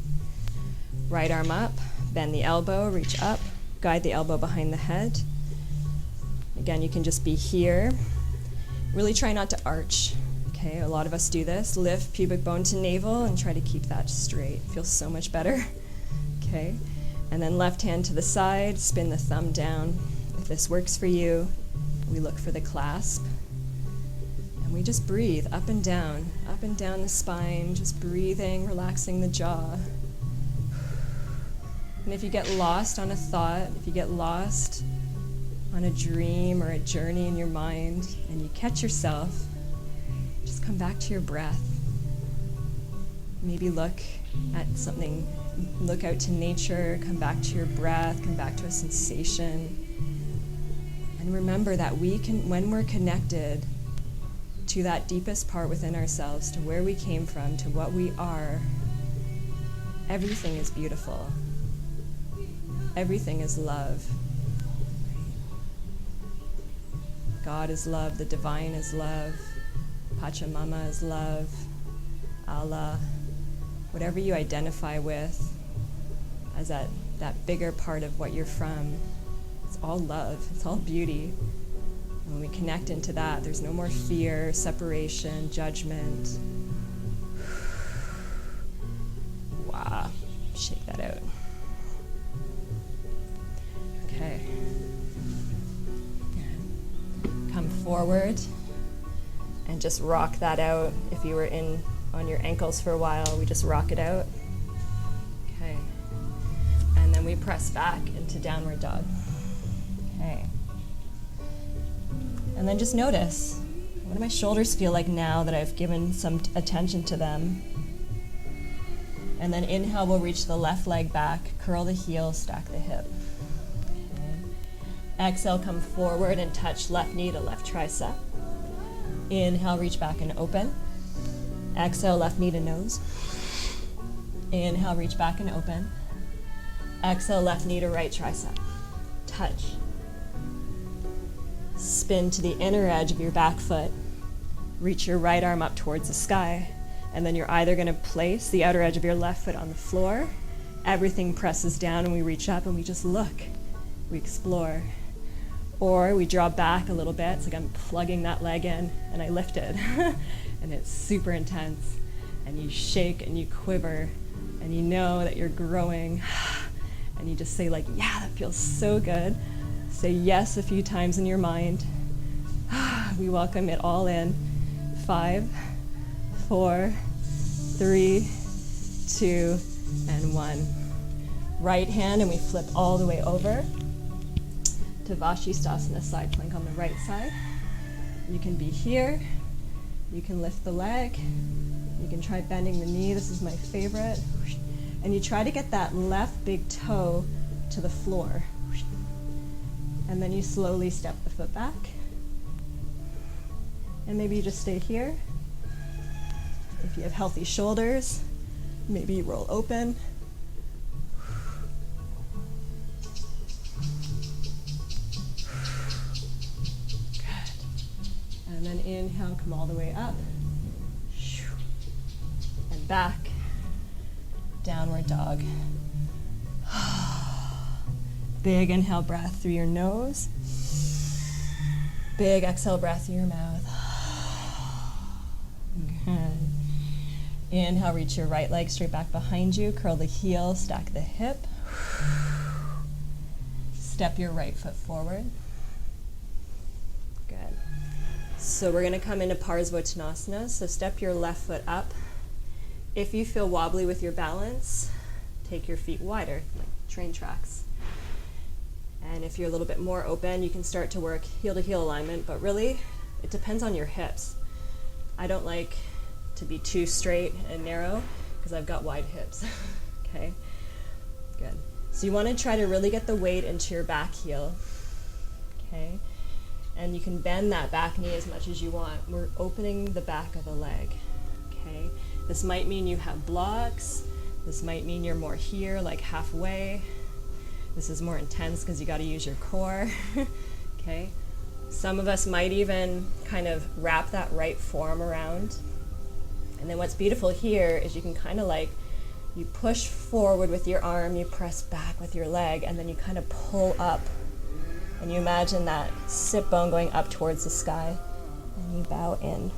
Right arm up, bend the elbow, reach up, guide the elbow behind the head. Again, you can just be here. Really try not to arch, okay? A lot of us do this. Lift pubic bone to navel and try to keep that straight. Feels so much better, okay? And then left hand to the side, spin the thumb down. If this works for you, we look for the clasp. And we just breathe up and down the spine, just breathing, relaxing the jaw. And if you get lost on a thought, if you get lost on a dream or a journey in your mind, and you catch yourself, just come back to your breath. Maybe look at something, look out to nature, come back to your breath, come back to a sensation. And remember that when we're connected to that deepest part within ourselves, to where we came from, to what we are, everything is beautiful. Everything is love. God is love, the divine is love, Pachamama is love, Allah, whatever you identify with as that bigger part of what you're from, it's all love, it's all beauty. And when we connect into that, there's no more fear, separation, judgment. Wow, shake that out. Okay. Come forward and just rock that out. If you were on your ankles for a while, we just rock it out. Okay. And then we press back into downward dog. Okay. And then just notice, what do my shoulders feel like now that I've given some attention to them? And then inhale, we'll reach the left leg back, curl the heel, stack the hip. Exhale, come forward and touch left knee to left tricep. Inhale, reach back and open. Exhale, left knee to nose. Inhale, reach back and open. Exhale, left knee to right tricep. Touch. Spin to the inner edge of your back foot. Reach your right arm up towards the sky. And then you're either going to place the outer edge of your left foot on the floor. Everything presses down and we reach up and we just look. We explore. Or we draw back a little bit. It's like I'm plugging that leg in and I lift it. And it's super intense. And you shake and you quiver and you know that you're growing. And you just say yeah, that feels so good. Say yes a few times in your mind. We welcome it all in. 5, 4, 3, 2, and 1. Right hand, and we flip all the way over to Vashisthasana, side plank on the right side. You can be here. You can lift the leg. You can try bending the knee. This is my favorite. And you try to get that left big toe to the floor. And then you slowly step the foot back. And maybe you just stay here. If you have healthy shoulders, maybe you roll open. Good. And then inhale, come all the way up. And back. Downward dog. Big inhale breath through your nose. Big exhale breath through your mouth. Good. Inhale, reach your right leg straight back behind you. Curl the heel, stack the hip. Step your right foot forward. Good. So we're going to come into Parsvottanasana. So step your left foot up. If you feel wobbly with your balance, take your feet wider, like train tracks. And if you're a little bit more open, you can start to work heel to heel alignment, but really, it depends on your hips. I don't like to be too straight and narrow because I've got wide hips. Okay, good. So you want to try to really get the weight into your back heel. Okay, and you can bend that back knee as much as you want. We're opening the back of the leg. Okay, this might mean you have blocks. This might mean you're more here, like halfway. This is more intense because you got to use your core. Okay, some of us might even kind of wrap that right forearm around. And then what's beautiful here is you can kind of like, you push forward with your arm, you press back with your leg, and then you kind of pull up. And you imagine that sit bone going up towards the sky, and you bow in.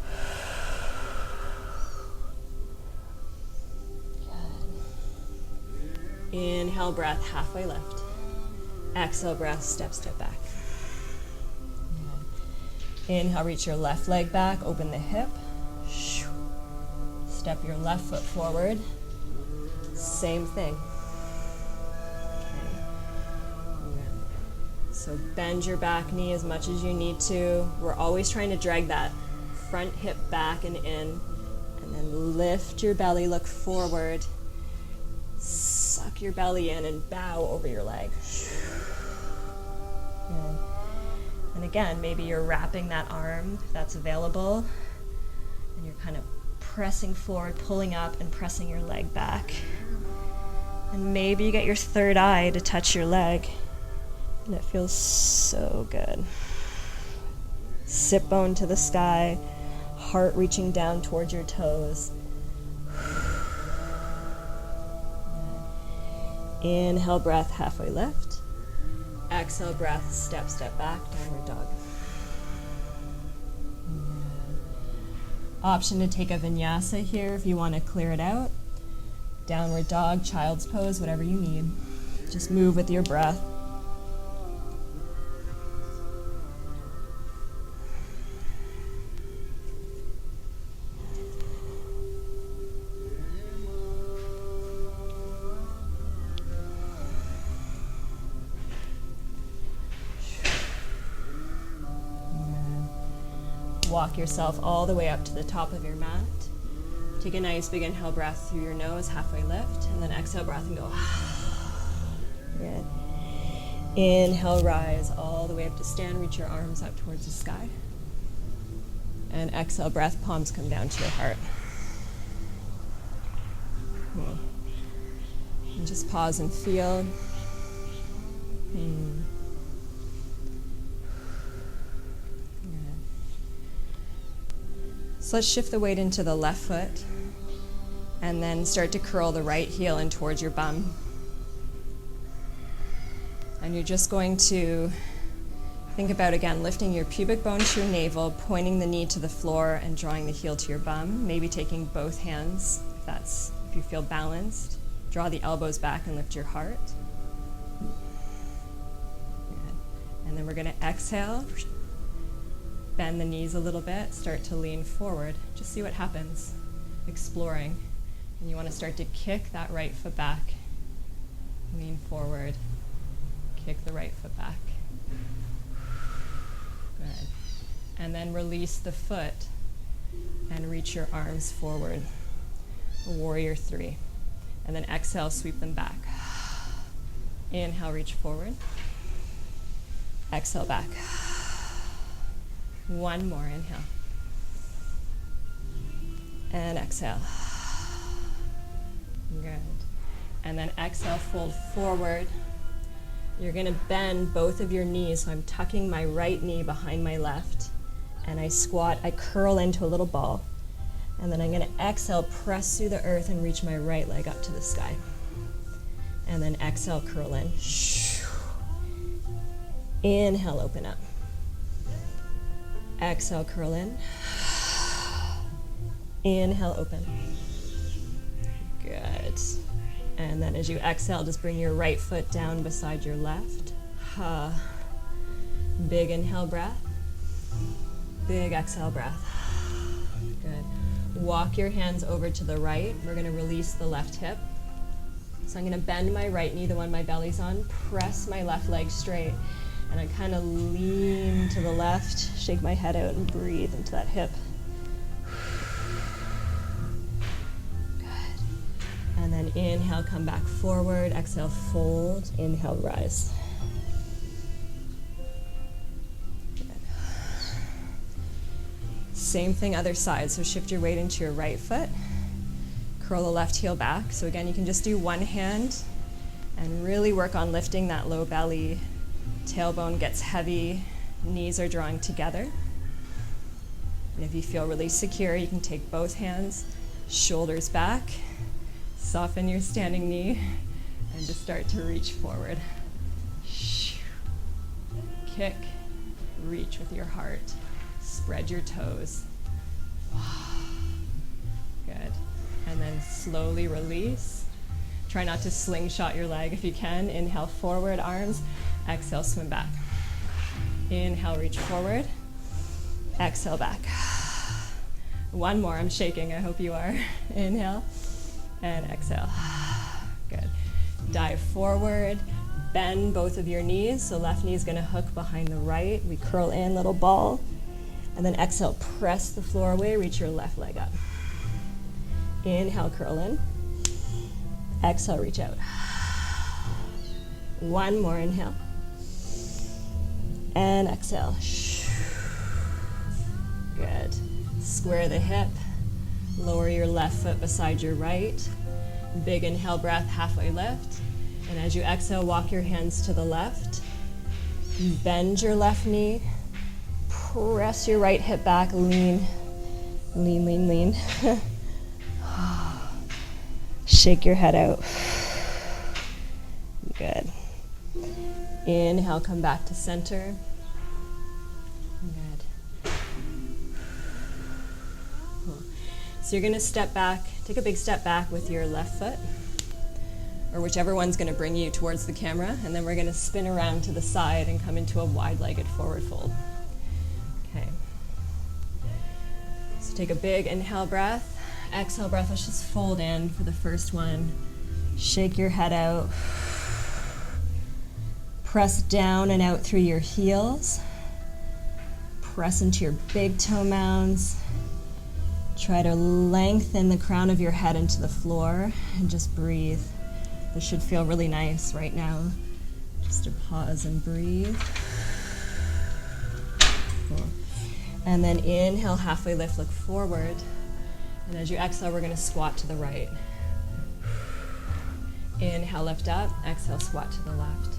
Good. Inhale, breath, halfway lift. Exhale, breath, step back. Good. Inhale, reach your left leg back, open the hip. Step your left foot forward. Same thing. Okay. So bend your back knee as much as you need to. We're always trying to drag that front hip back and in. And then lift your belly, look forward. Suck your belly in and bow over your leg. Good. And again, maybe you're wrapping that arm if that's available. And you're kind of pressing forward, pulling up, and pressing your leg back. And maybe you get your third eye to touch your leg. And it feels so good. Sit bone to the sky, heart reaching down towards your toes. Inhale, breath, halfway lift. Exhale, breath, step back, downward dog. Option to take a vinyasa here if you want to clear it out. Downward dog, child's pose, whatever you need. Just move with your breath. Walk yourself all the way up to the top of your mat. Take a nice big inhale breath through your nose, halfway lift, and then exhale breath and go. Good. Inhale, rise all the way up to stand, reach your arms up towards the sky. And exhale, breath, palms come down to your heart. And just pause and feel. So let's shift the weight into the left foot and then start to curl the right heel in towards your bum. And you're just going to think about, again, lifting your pubic bone to your navel, pointing the knee to the floor and drawing the heel to your bum, maybe taking both hands if you feel balanced. Draw the elbows back and lift your heart. Good. And then we're going to exhale. Bend the knees a little bit, start to lean forward. Just see what happens. exploring. And you want to start to kick that right foot back. Lean forward. Kick the right foot back. Good. And then release the foot and reach your arms forward. A warrior 3. And then exhale, sweep them back. Inhale, reach forward. Exhale, back. One more, inhale. And exhale. Good. And then exhale, fold forward. You're gonna bend both of your knees, so I'm tucking my right knee behind my left, and I squat, I curl into a little ball. And then I'm gonna exhale, press through the earth and reach my right leg up to the sky. And then exhale, curl in. Inhale, open up. Exhale, curl in. Inhale, open. Good. And then as you exhale, just bring your right foot down beside your left. Big inhale breath. Big exhale breath. Good. Walk your hands over to the right. We're going to release the left hip. So I'm going to bend my right knee, the one my belly's on, press my left leg straight, and I kind of lean to the left, shake my head out and breathe into that hip. And then inhale, come back forward. Exhale, fold. Inhale, rise. Good. Same thing, other side. So shift your weight into your right foot. Curl the left heel back. So again, you can just do one hand and really work on lifting that low belly. Tailbone gets heavy. Knees are drawing together. And if you feel really secure, you can take both hands, shoulders back. Soften your standing knee and just start to reach forward. Kick, reach with your heart. Spread your toes. Good. And then slowly release. Try not to slingshot your leg if you can. Inhale, forward, arms. Exhale, swim back. Inhale, reach forward. Exhale, back. One more. I'm shaking. I hope you are. Inhale. And exhale. Good. Dive forward. Bend both of your knees. So left knee is going to hook behind the right. We curl in, little ball. And then exhale, press the floor away. Reach your left leg up. Inhale, curl in. Exhale, reach out. One more inhale. And exhale. Good. Square the hip. Lower your left foot beside your right. Big inhale breath, halfway lift. And as you exhale, walk your hands to the left. Bend your left knee. Press your right hip back. Lean, lean, lean, lean. Shake your head out. Good. Inhale, come back to center. Good. Cool. So you're going to step back, take a big step back with your left foot, or whichever one's going to bring you towards the camera, and then we're going to spin around to the side and come into a wide-legged forward fold. Okay. So take a big inhale breath. Exhale breath, let's just fold in for the first one. Shake your head out. Press down and out through your heels. Press into your big toe mounds. Try to lengthen the crown of your head into the floor and just breathe. This should feel really nice right now. Just to pause and breathe. Cool. And then inhale, halfway lift, look forward. And as you exhale, we're going to squat to the right. Inhale, lift up. Exhale, squat to the left.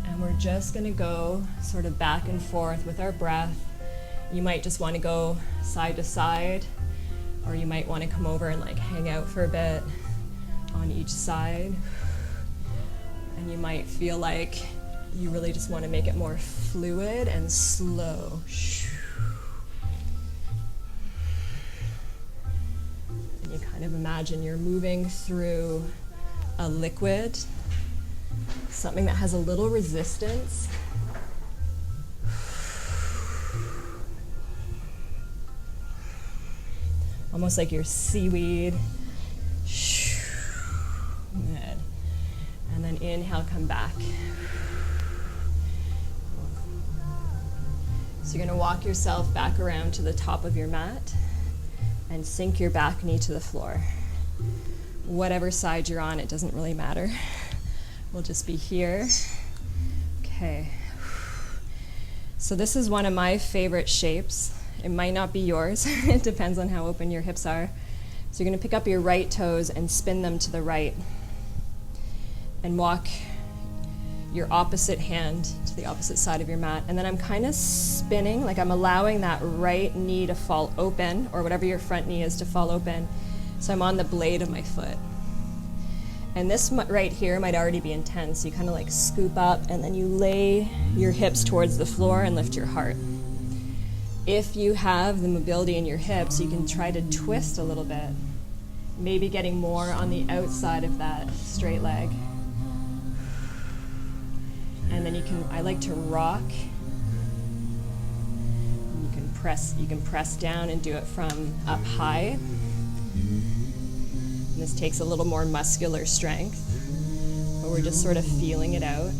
And we're just going to go sort of back and forth with our breath. You might just want to go side to side, or you might want to come over and like hang out for a bit on each side. And you might feel like you really just want to make it more fluid and slow. And you kind of imagine you're moving through a liquid, something that has a little resistance. almost like you're seaweed. Good. And then inhale, come back. So you're going to walk yourself back around to the top of your mat and sink your back knee to the floor. Whatever side you're on, it doesn't really matter. We'll just be here. Okay. So this is one of my favorite shapes. It might not be yours. It depends on how open your hips are. So you're going to pick up your right toes and spin them to the right and walk your opposite hand to the opposite side of your mat. And then I'm kind of spinning, like I'm allowing that right knee to fall open, or whatever your front knee is to fall open. So I'm on the blade of my foot. And this right here might already be intense. You kind of like scoop up and then you lay your hips towards the floor and lift your heart. If you have the mobility in your hips, you can try to twist a little bit, maybe getting more on the outside of that straight leg. And then I like to rock. You can press down and do it from up high. And this takes a little more muscular strength, but we're just sort of feeling it out.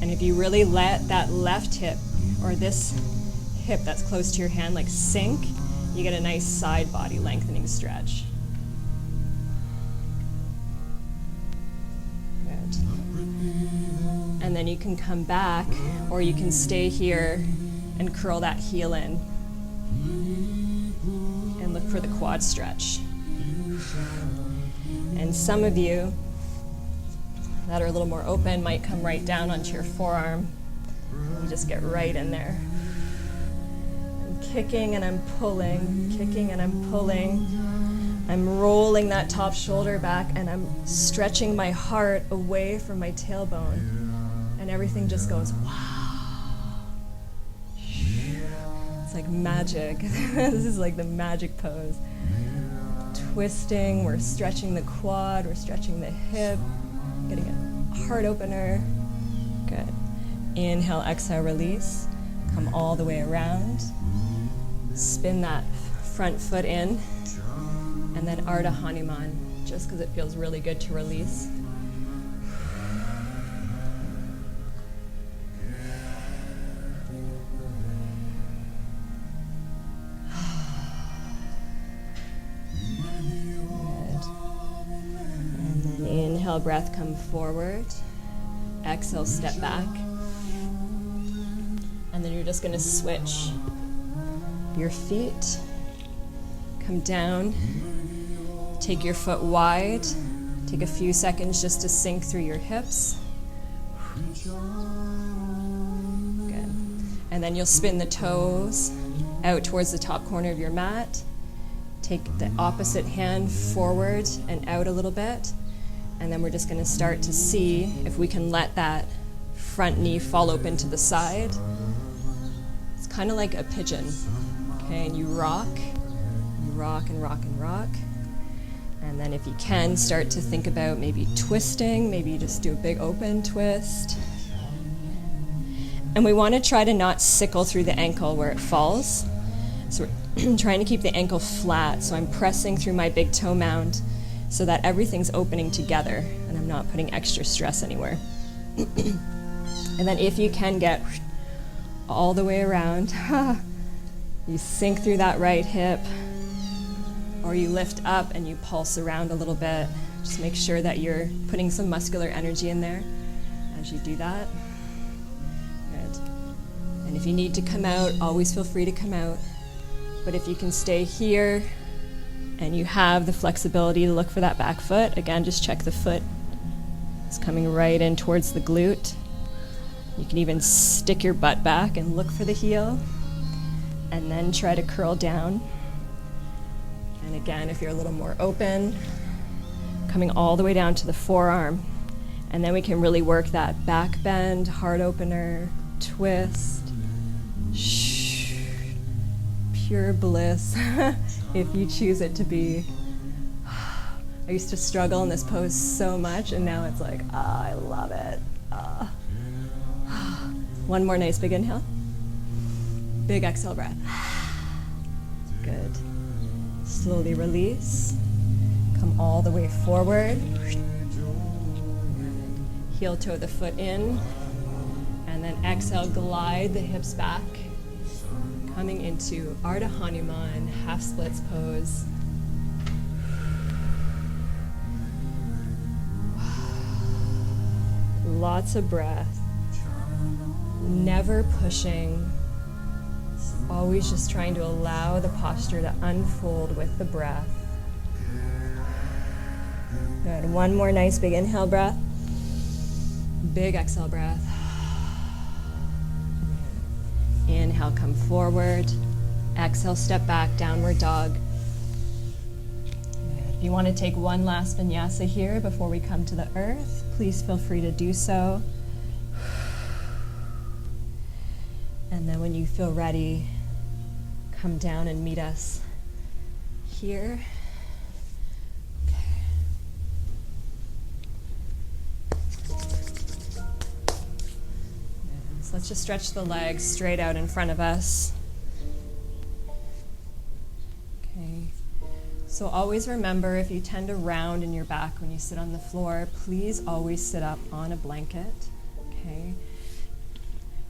And if you really let that left hip, or this hip that's close to your hand, like sink, you get a nice side body lengthening stretch. Good. And then you can come back, or you can stay here and curl that heel in and look for the quad stretch. And some of you that are a little more open might come right down onto your forearm. You just get right in there. I'm kicking and I'm pulling, kicking and I'm pulling. I'm rolling that top shoulder back and I'm stretching my heart away from my tailbone. And everything just goes, wow. It's like magic. This is like the magic pose. Twisting, we're stretching the quad, we're stretching the hip, getting a heart opener. Good. Inhale, exhale, release. Come all the way around. Spin that front foot in. And then Ardha Hanuman, just because it feels really good to release. Inhale, breath, come forward. Exhale, step back. And then you're just going to switch your feet. Come down. Take your foot wide. Take a few seconds just to sink through your hips. Good. And then you'll spin the toes out towards the top corner of your mat. Take the opposite hand forward and out a little bit. And then we're just going to start to see if we can let that front knee fall open to the side. It's kind of like a pigeon. Okay, and you rock and rock and rock. And then if you can, start to think about maybe twisting, maybe you just do a big open twist. And we want to try to not sickle through the ankle where it falls. So we're trying to keep the ankle flat. So I'm pressing through my big toe mound so that everything's opening together and I'm not putting extra stress anywhere. And then if you can get all the way around, you sink through that right hip, or you lift up and you pulse around a little bit. Just make sure that you're putting some muscular energy in there as you do that. Good. And if you need to come out, always feel free to come out. But if you can stay here and you have the flexibility to look for that back foot, again, just check the foot. It's coming right in towards the glute. You can even stick your butt back and look for the heel, and then try to curl down. And again, if you're a little more open, coming all the way down to the forearm. And then we can really work that back bend, heart opener, twist. Pure bliss, if you choose it to be. I used to struggle in this pose so much, and now it's like, I love it. One more nice big inhale. Big exhale breath. Good. Slowly release. Come all the way forward. Heel toe the foot in. And then exhale, glide the hips back. Coming into Ardha Hanuman, half splits pose. Lots of breath. Never pushing. Always just trying to allow the posture to unfold with the breath. Good. One more nice big inhale breath. Big exhale breath. Inhale, come forward. Exhale, step back, downward dog. If you want to take one last vinyasa here before we come to the earth, please feel free to do so. And then when you feel ready, come down and meet us here. So let's just stretch the legs straight out in front of us. Okay. So always remember, if you tend to round in your back when you sit on the floor, please always sit up on a blanket. Okay.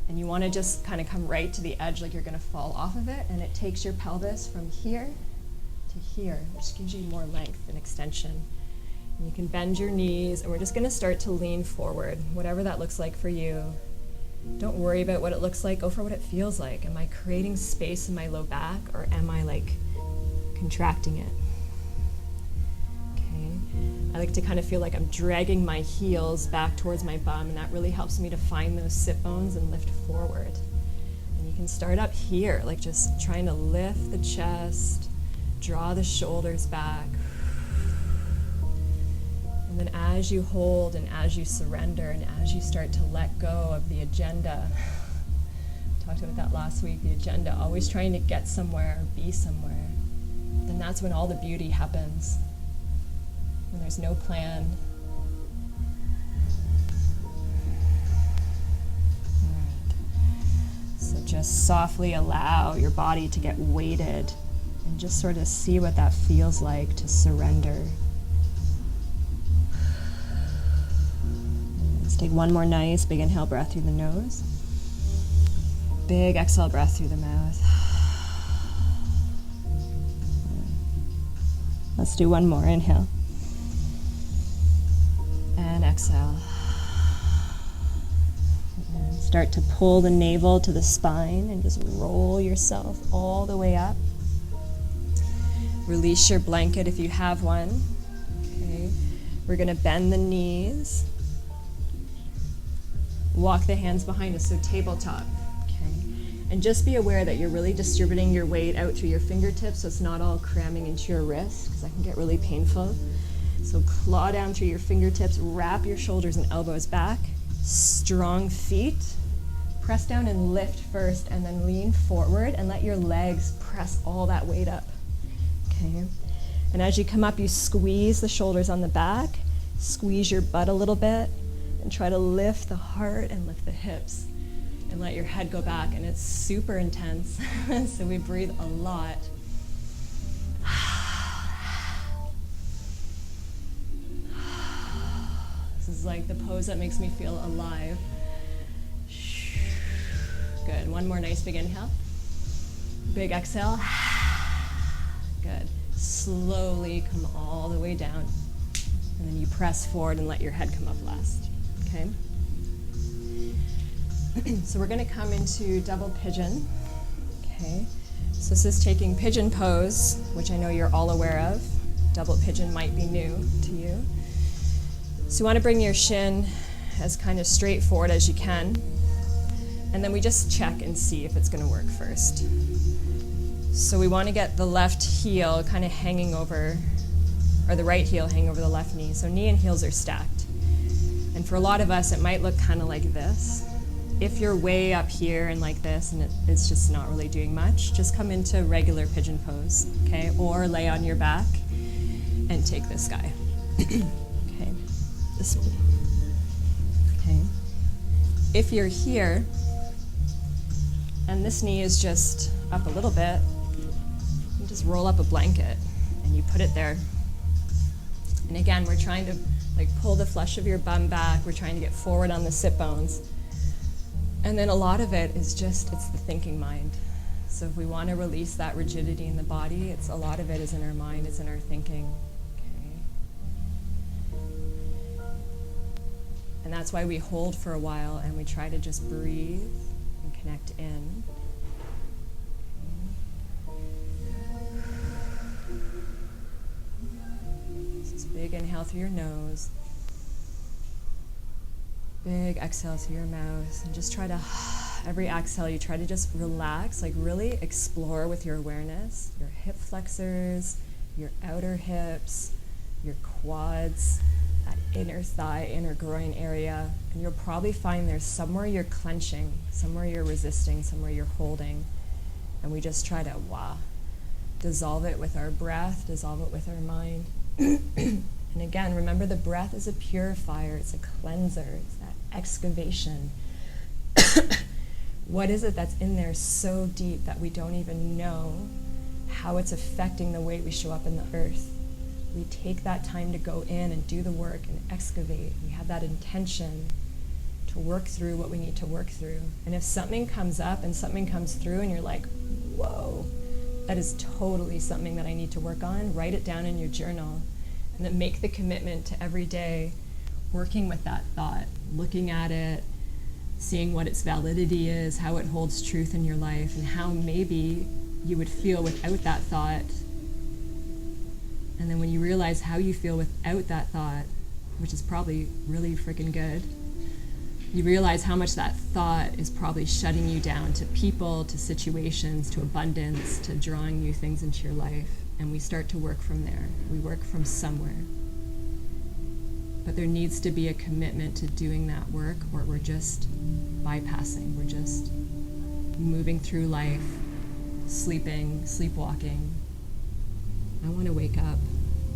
And you want to just kind of come right to the edge like you're going to fall off of it, and it takes your pelvis from here to here, which gives you more length and extension. And you can bend your knees, and we're just going to start to lean forward, whatever that looks like for you. Don't worry about what it looks like, go for what it feels like. Am I creating space in my low back, or am I like contracting it? I like to kind of feel like I'm dragging my heels back towards my bum, and that really helps me to find those sit bones and lift forward. And you can start up here, like just trying to lift the chest, draw the shoulders back. And then as you hold and as you surrender and as you start to let go of the agenda, talked about that last week, the agenda, always trying to get somewhere or be somewhere, then that's when all the beauty happens. When there's no plan. So just softly allow your body to get weighted and just sort of see what that feels like to surrender. Let's take one more nice big inhale breath through the nose. Big exhale breath through the mouth. Let's do one more. Inhale. And exhale. And start to pull the navel to the spine and just roll yourself all the way up. Release your blanket if you have one. Okay. We're going to bend the knees. Walk the hands behind us, so tabletop. Okay. And just be aware that you're really distributing your weight out through your fingertips, so it's not all cramming into your wrist, because that can get really painful. So claw down through your fingertips, wrap your shoulders and elbows back, strong feet. Press down and lift first, and then lean forward and let your legs press all that weight up. Okay. And as you come up, you squeeze the shoulders on the back, squeeze your butt a little bit, and try to lift the heart and lift the hips. And let your head go back, and it's super intense. So we breathe a lot. This is like the pose that makes me feel alive. Good. One more nice big inhale. Big exhale. Good. Slowly come all the way down. And then you press forward and let your head come up last. Okay? So we're going to come into double pigeon. Okay? So this is taking pigeon pose, which I know you're all aware of. Double pigeon might be new to you. So you want to bring your shin as kind of straight forward as you can. And then we just check and see if it's going to work first. So we want to get the left heel kind of hanging over, or the right heel hanging over the left knee. So knee and heels are stacked. And for a lot of us, it might look kind of like this. If you're way up here and like this, and it's just not really doing much, just come into regular pigeon pose, okay? Or lay on your back and take this guy. Okay, this one. Okay. If you're here, and this knee is just up a little bit, you just roll up a blanket. and you put it there. And again, we're trying to like pull the flesh of your bum back. We're trying to get forward on the sit bones. And then a lot of it is just, it's the thinking mind. So if we want to release that rigidity in the body, it's a lot of it is in our mind, it's in our thinking. Okay. And that's why we hold for a while and we try to just breathe and connect in. Big inhale through your nose. Big exhale through your mouth. And just try to, every exhale, you try to just relax, like really explore with your awareness, your hip flexors, your outer hips, your quads, that inner thigh, inner groin area. And you'll probably find there's somewhere you're clenching, somewhere you're resisting, somewhere you're holding. And we just try to, dissolve it with our breath, dissolve it with our mind. And again, remember the breath is a purifier, it's a cleanser, it's that excavation. What is it that's in there so deep that we don't even know how it's affecting the way we show up in the earth? We take that time to go in and do the work and excavate. We have that intention to work through what we need to work through. And if something comes up and something comes through and you're like, whoa, that is totally something that I need to work on, write it down in your journal. And then make the commitment to every day working with that thought, looking at it, seeing what its validity is, how it holds truth in your life, and how maybe you would feel without that thought. And then when you realize how you feel without that thought, which is probably really freaking good, you realize how much that thought is probably shutting you down to people, to situations, to abundance, to drawing new things into your life. And we start to work from there. We work from somewhere. But there needs to be a commitment to doing that work, or we're just bypassing. We're just moving through life, sleeping, sleepwalking. I want to wake up.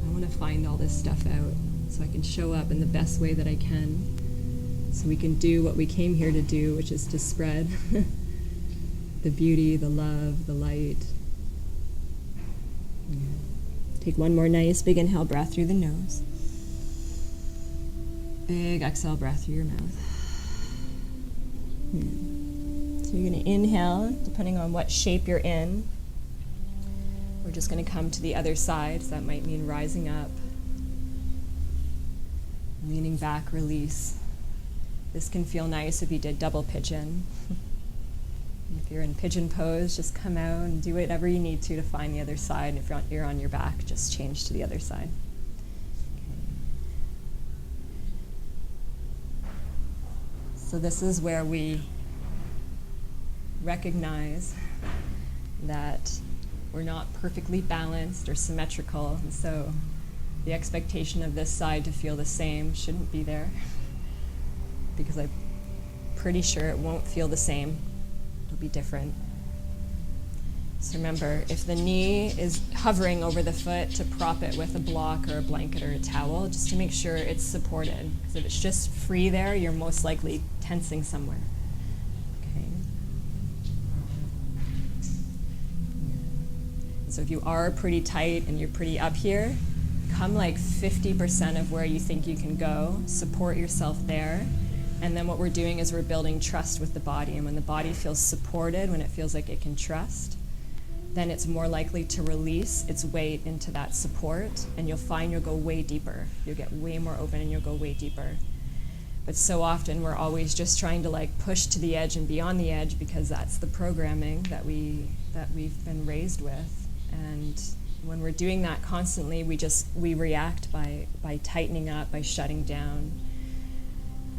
I want to find all this stuff out so I can show up in the best way that I can, so we can do what we came here to do, which is to spread the beauty, the love, the light. Yeah. Take one more nice big inhale breath through the nose. Big exhale breath through your mouth. So you're going to inhale, depending on what shape you're in. We're just going to come to the other side, so that might mean rising up. Leaning back, release. This can feel nice if you did double pigeon. If you're in pigeon pose, just come out and do whatever you need to find the other side. And if you're on your back, just change to the other side. Okay. So this is where we recognize that we're not perfectly balanced or symmetrical, and so the expectation of this side to feel the same shouldn't be there, because I'm pretty sure it won't feel the same. It'll be different. So remember, if the knee is hovering over the foot, to prop it with a block or a blanket or a towel, just to make sure it's supported. Because if it's just free there, you're most likely tensing somewhere. Okay. So if you are pretty tight and you're pretty up here, come like 50% of where you think you can go, support yourself there. And then what we're doing is we're building trust with the body. And when the body feels supported, when it feels like it can trust, then it's more likely to release its weight into that support, and you'll find you'll go way deeper. You'll get way more open and you'll go way deeper. But so often we're always just trying to like push to the edge and beyond the edge, because that's the programming that we've been raised with. And when we're doing that constantly, we react by tightening up, by shutting down.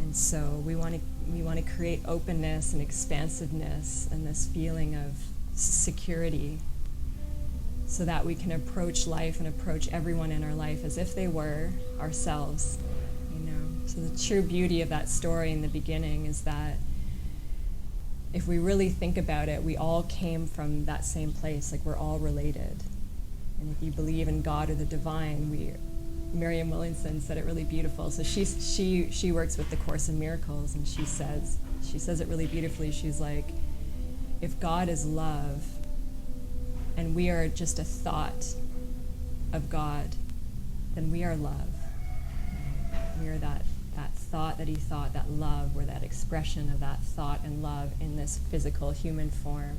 And so we want to create openness and expansiveness and this feeling of security, so that we can approach life and approach everyone in our life as if they were ourselves, you know. So the true beauty of that story in the beginning is that if we really think about it, we all came from that same place, like we're all related. And if you believe in God or the divine, Marianne Williamson said it really beautiful. So she works with the Course in Miracles, and she says it really beautifully. She's like, if God is love and we are just a thought, of God, then we are love. We are that thought that he thought, that love, we're that expression of that thought and love in this physical human form.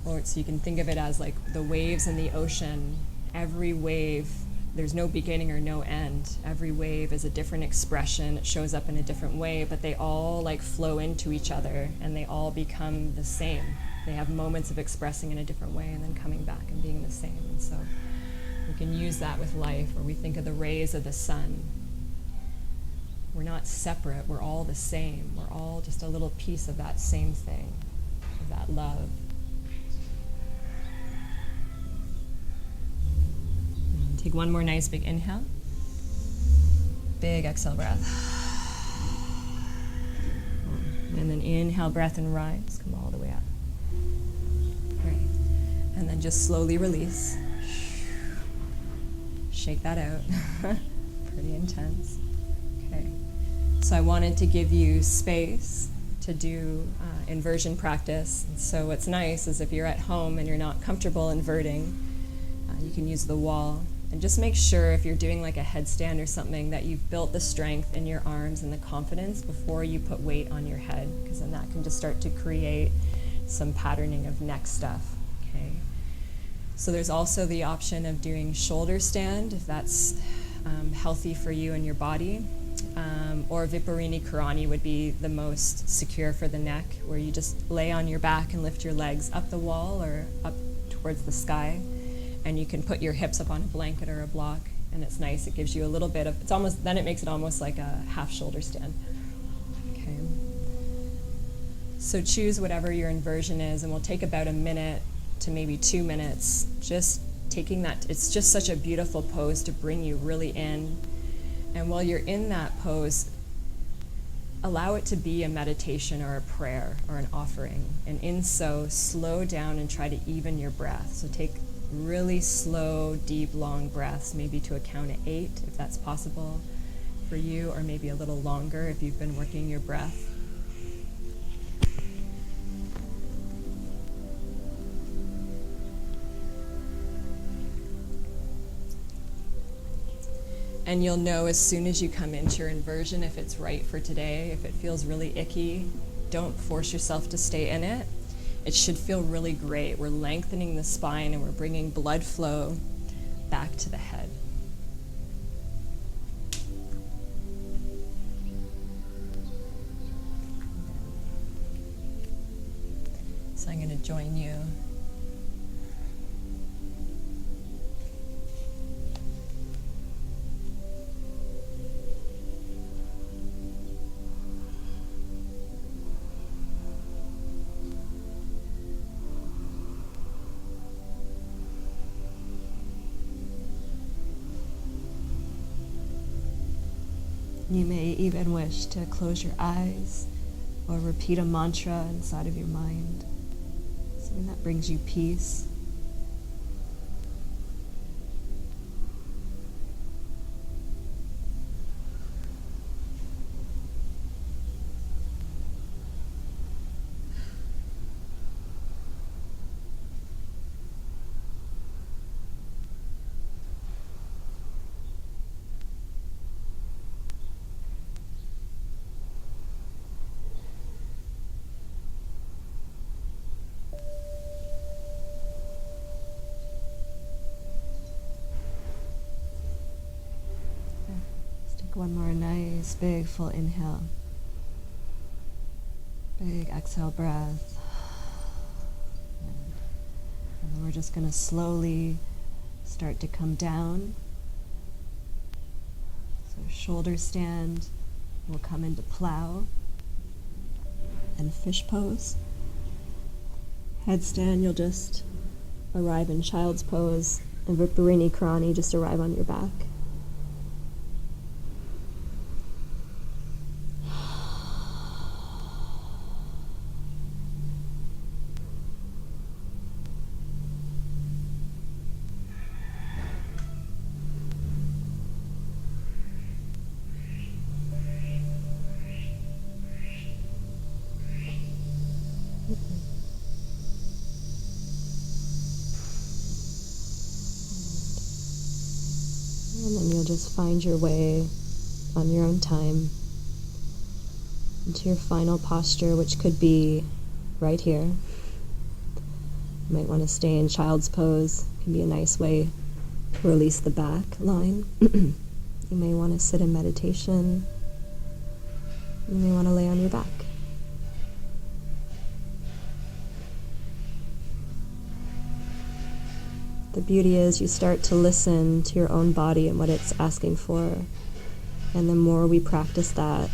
Or so you can think of it as like the waves in the ocean. Every wave, there's no beginning or no end. Every wave is a different expression. It shows up in a different way, but they all like flow into each other and they all become the same. They have moments of expressing in a different way and then coming back and being the same. And so we can use that with life, where we think of the rays of the sun. We're not separate, we're all the same. We're all just a little piece of that same thing, of that love. And take one more nice big inhale. Big exhale breath. And then inhale breath and rise, come all the way up. Great. And then just slowly release. Shake that out. Pretty intense. Okay. So I wanted to give you space to do inversion practice. And so what's nice is if you're at home and you're not comfortable inverting, you can use the wall. And just make sure if you're doing like a headstand or something that you've built the strength in your arms and the confidence before you put weight on your head, because then that can just start to create some patterning of neck stuff. Okay. So there's also the option of doing shoulder stand if that's healthy for you and your body. Or Viparini Karani would be the most secure for the neck, where you just lay on your back and lift your legs up the wall or up towards the sky. And you can put your hips up on a blanket or a block, and it's nice. It gives you a little bit of, then it makes it almost like a half shoulder stand. Okay. So choose whatever your inversion is, and we'll take about a minute to maybe 2 minutes, just taking that. It's just such a beautiful pose to bring you really in. And while you're in that pose, allow it to be a meditation or a prayer or an offering. And in so, slow down and try to even your breath. So take really slow, deep, long breaths, maybe to a count of 8, if that's possible for you, or maybe a little longer if you've been working your breath. And you'll know as soon as you come into your inversion if it's right for today. If it feels really icky, don't force yourself to stay in it. It should feel really great. We're lengthening the spine and we're bringing blood flow back to the head. So I'm going to join you. You may even wish to close your eyes or repeat a mantra inside of your mind, something that brings you peace. One more nice, big, full inhale. Big exhale breath. And then we're just going to slowly start to come down. So shoulder stand will come into plow and fish pose. Headstand, you'll just arrive in child's pose. And Viparini Karani, just arrive on your back. just find your way on your own time into your final posture, which could be right here. You might want to stay in child's pose. It can be a nice way to release the back line. You may want to sit in meditation. You may want to lay on your back. The beauty is you start to listen to your own body and what it's asking for. And the more we practice that,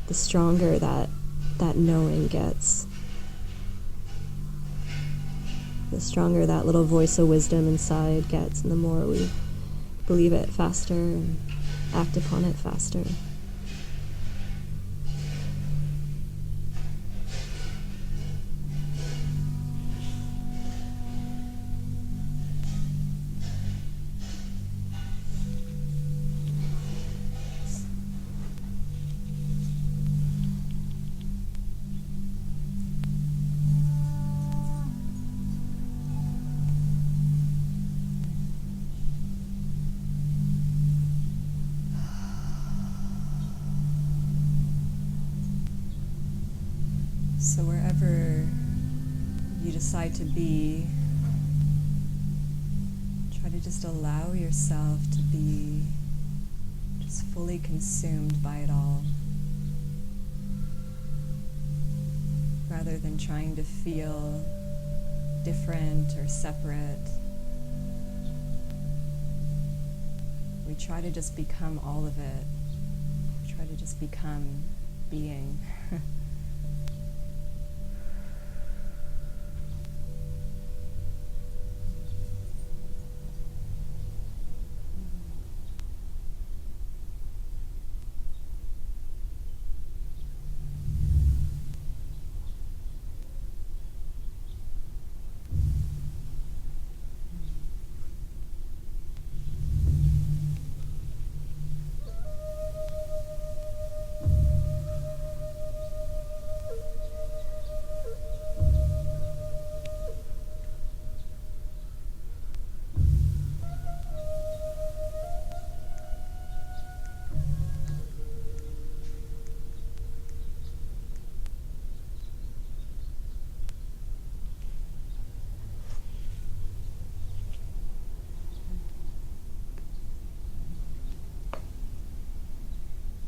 the stronger that knowing gets. The stronger that little voice of wisdom inside gets, and the more we believe it faster and act upon it faster. So wherever you decide to be, try to just allow yourself to be just fully consumed by it all, rather than trying to feel different or separate. We try to just become all of it. We try to just become being.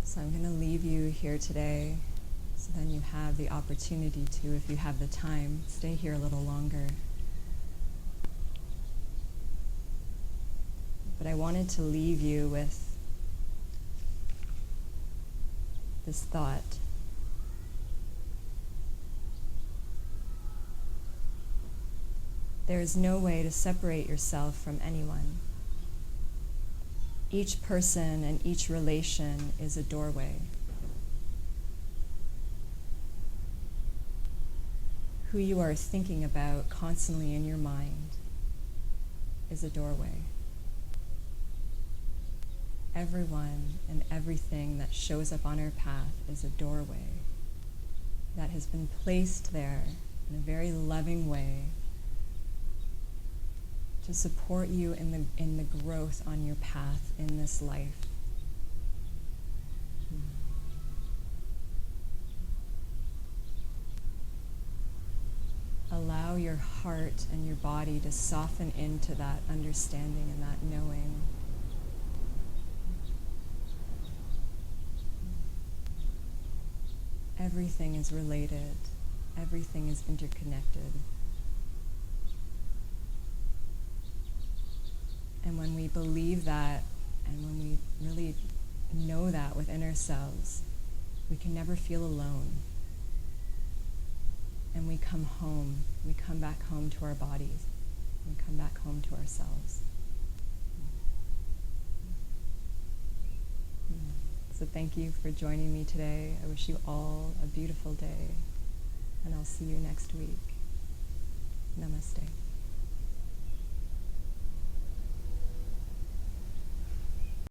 So I'm going to leave you here today, so then you have the opportunity to, if you have the time, stay here a little longer. But I wanted to leave you with this thought. There is no way to separate yourself from anyone. Each person and each relation is a doorway. Who you are thinking about constantly in your mind is a doorway. Everyone and everything that shows up on our path is a doorway that has been placed there in a very loving way to support you in the growth on your path in this life. Allow your heart and your body to soften into that understanding and that knowing. Everything is related. Everything is interconnected. And when we believe that, and when we really know that within ourselves, we can never feel alone. And we come home, we come back home to our bodies, we come back home to ourselves. So thank you for joining me today. I wish you all a beautiful day, and I'll see you next week. Namaste.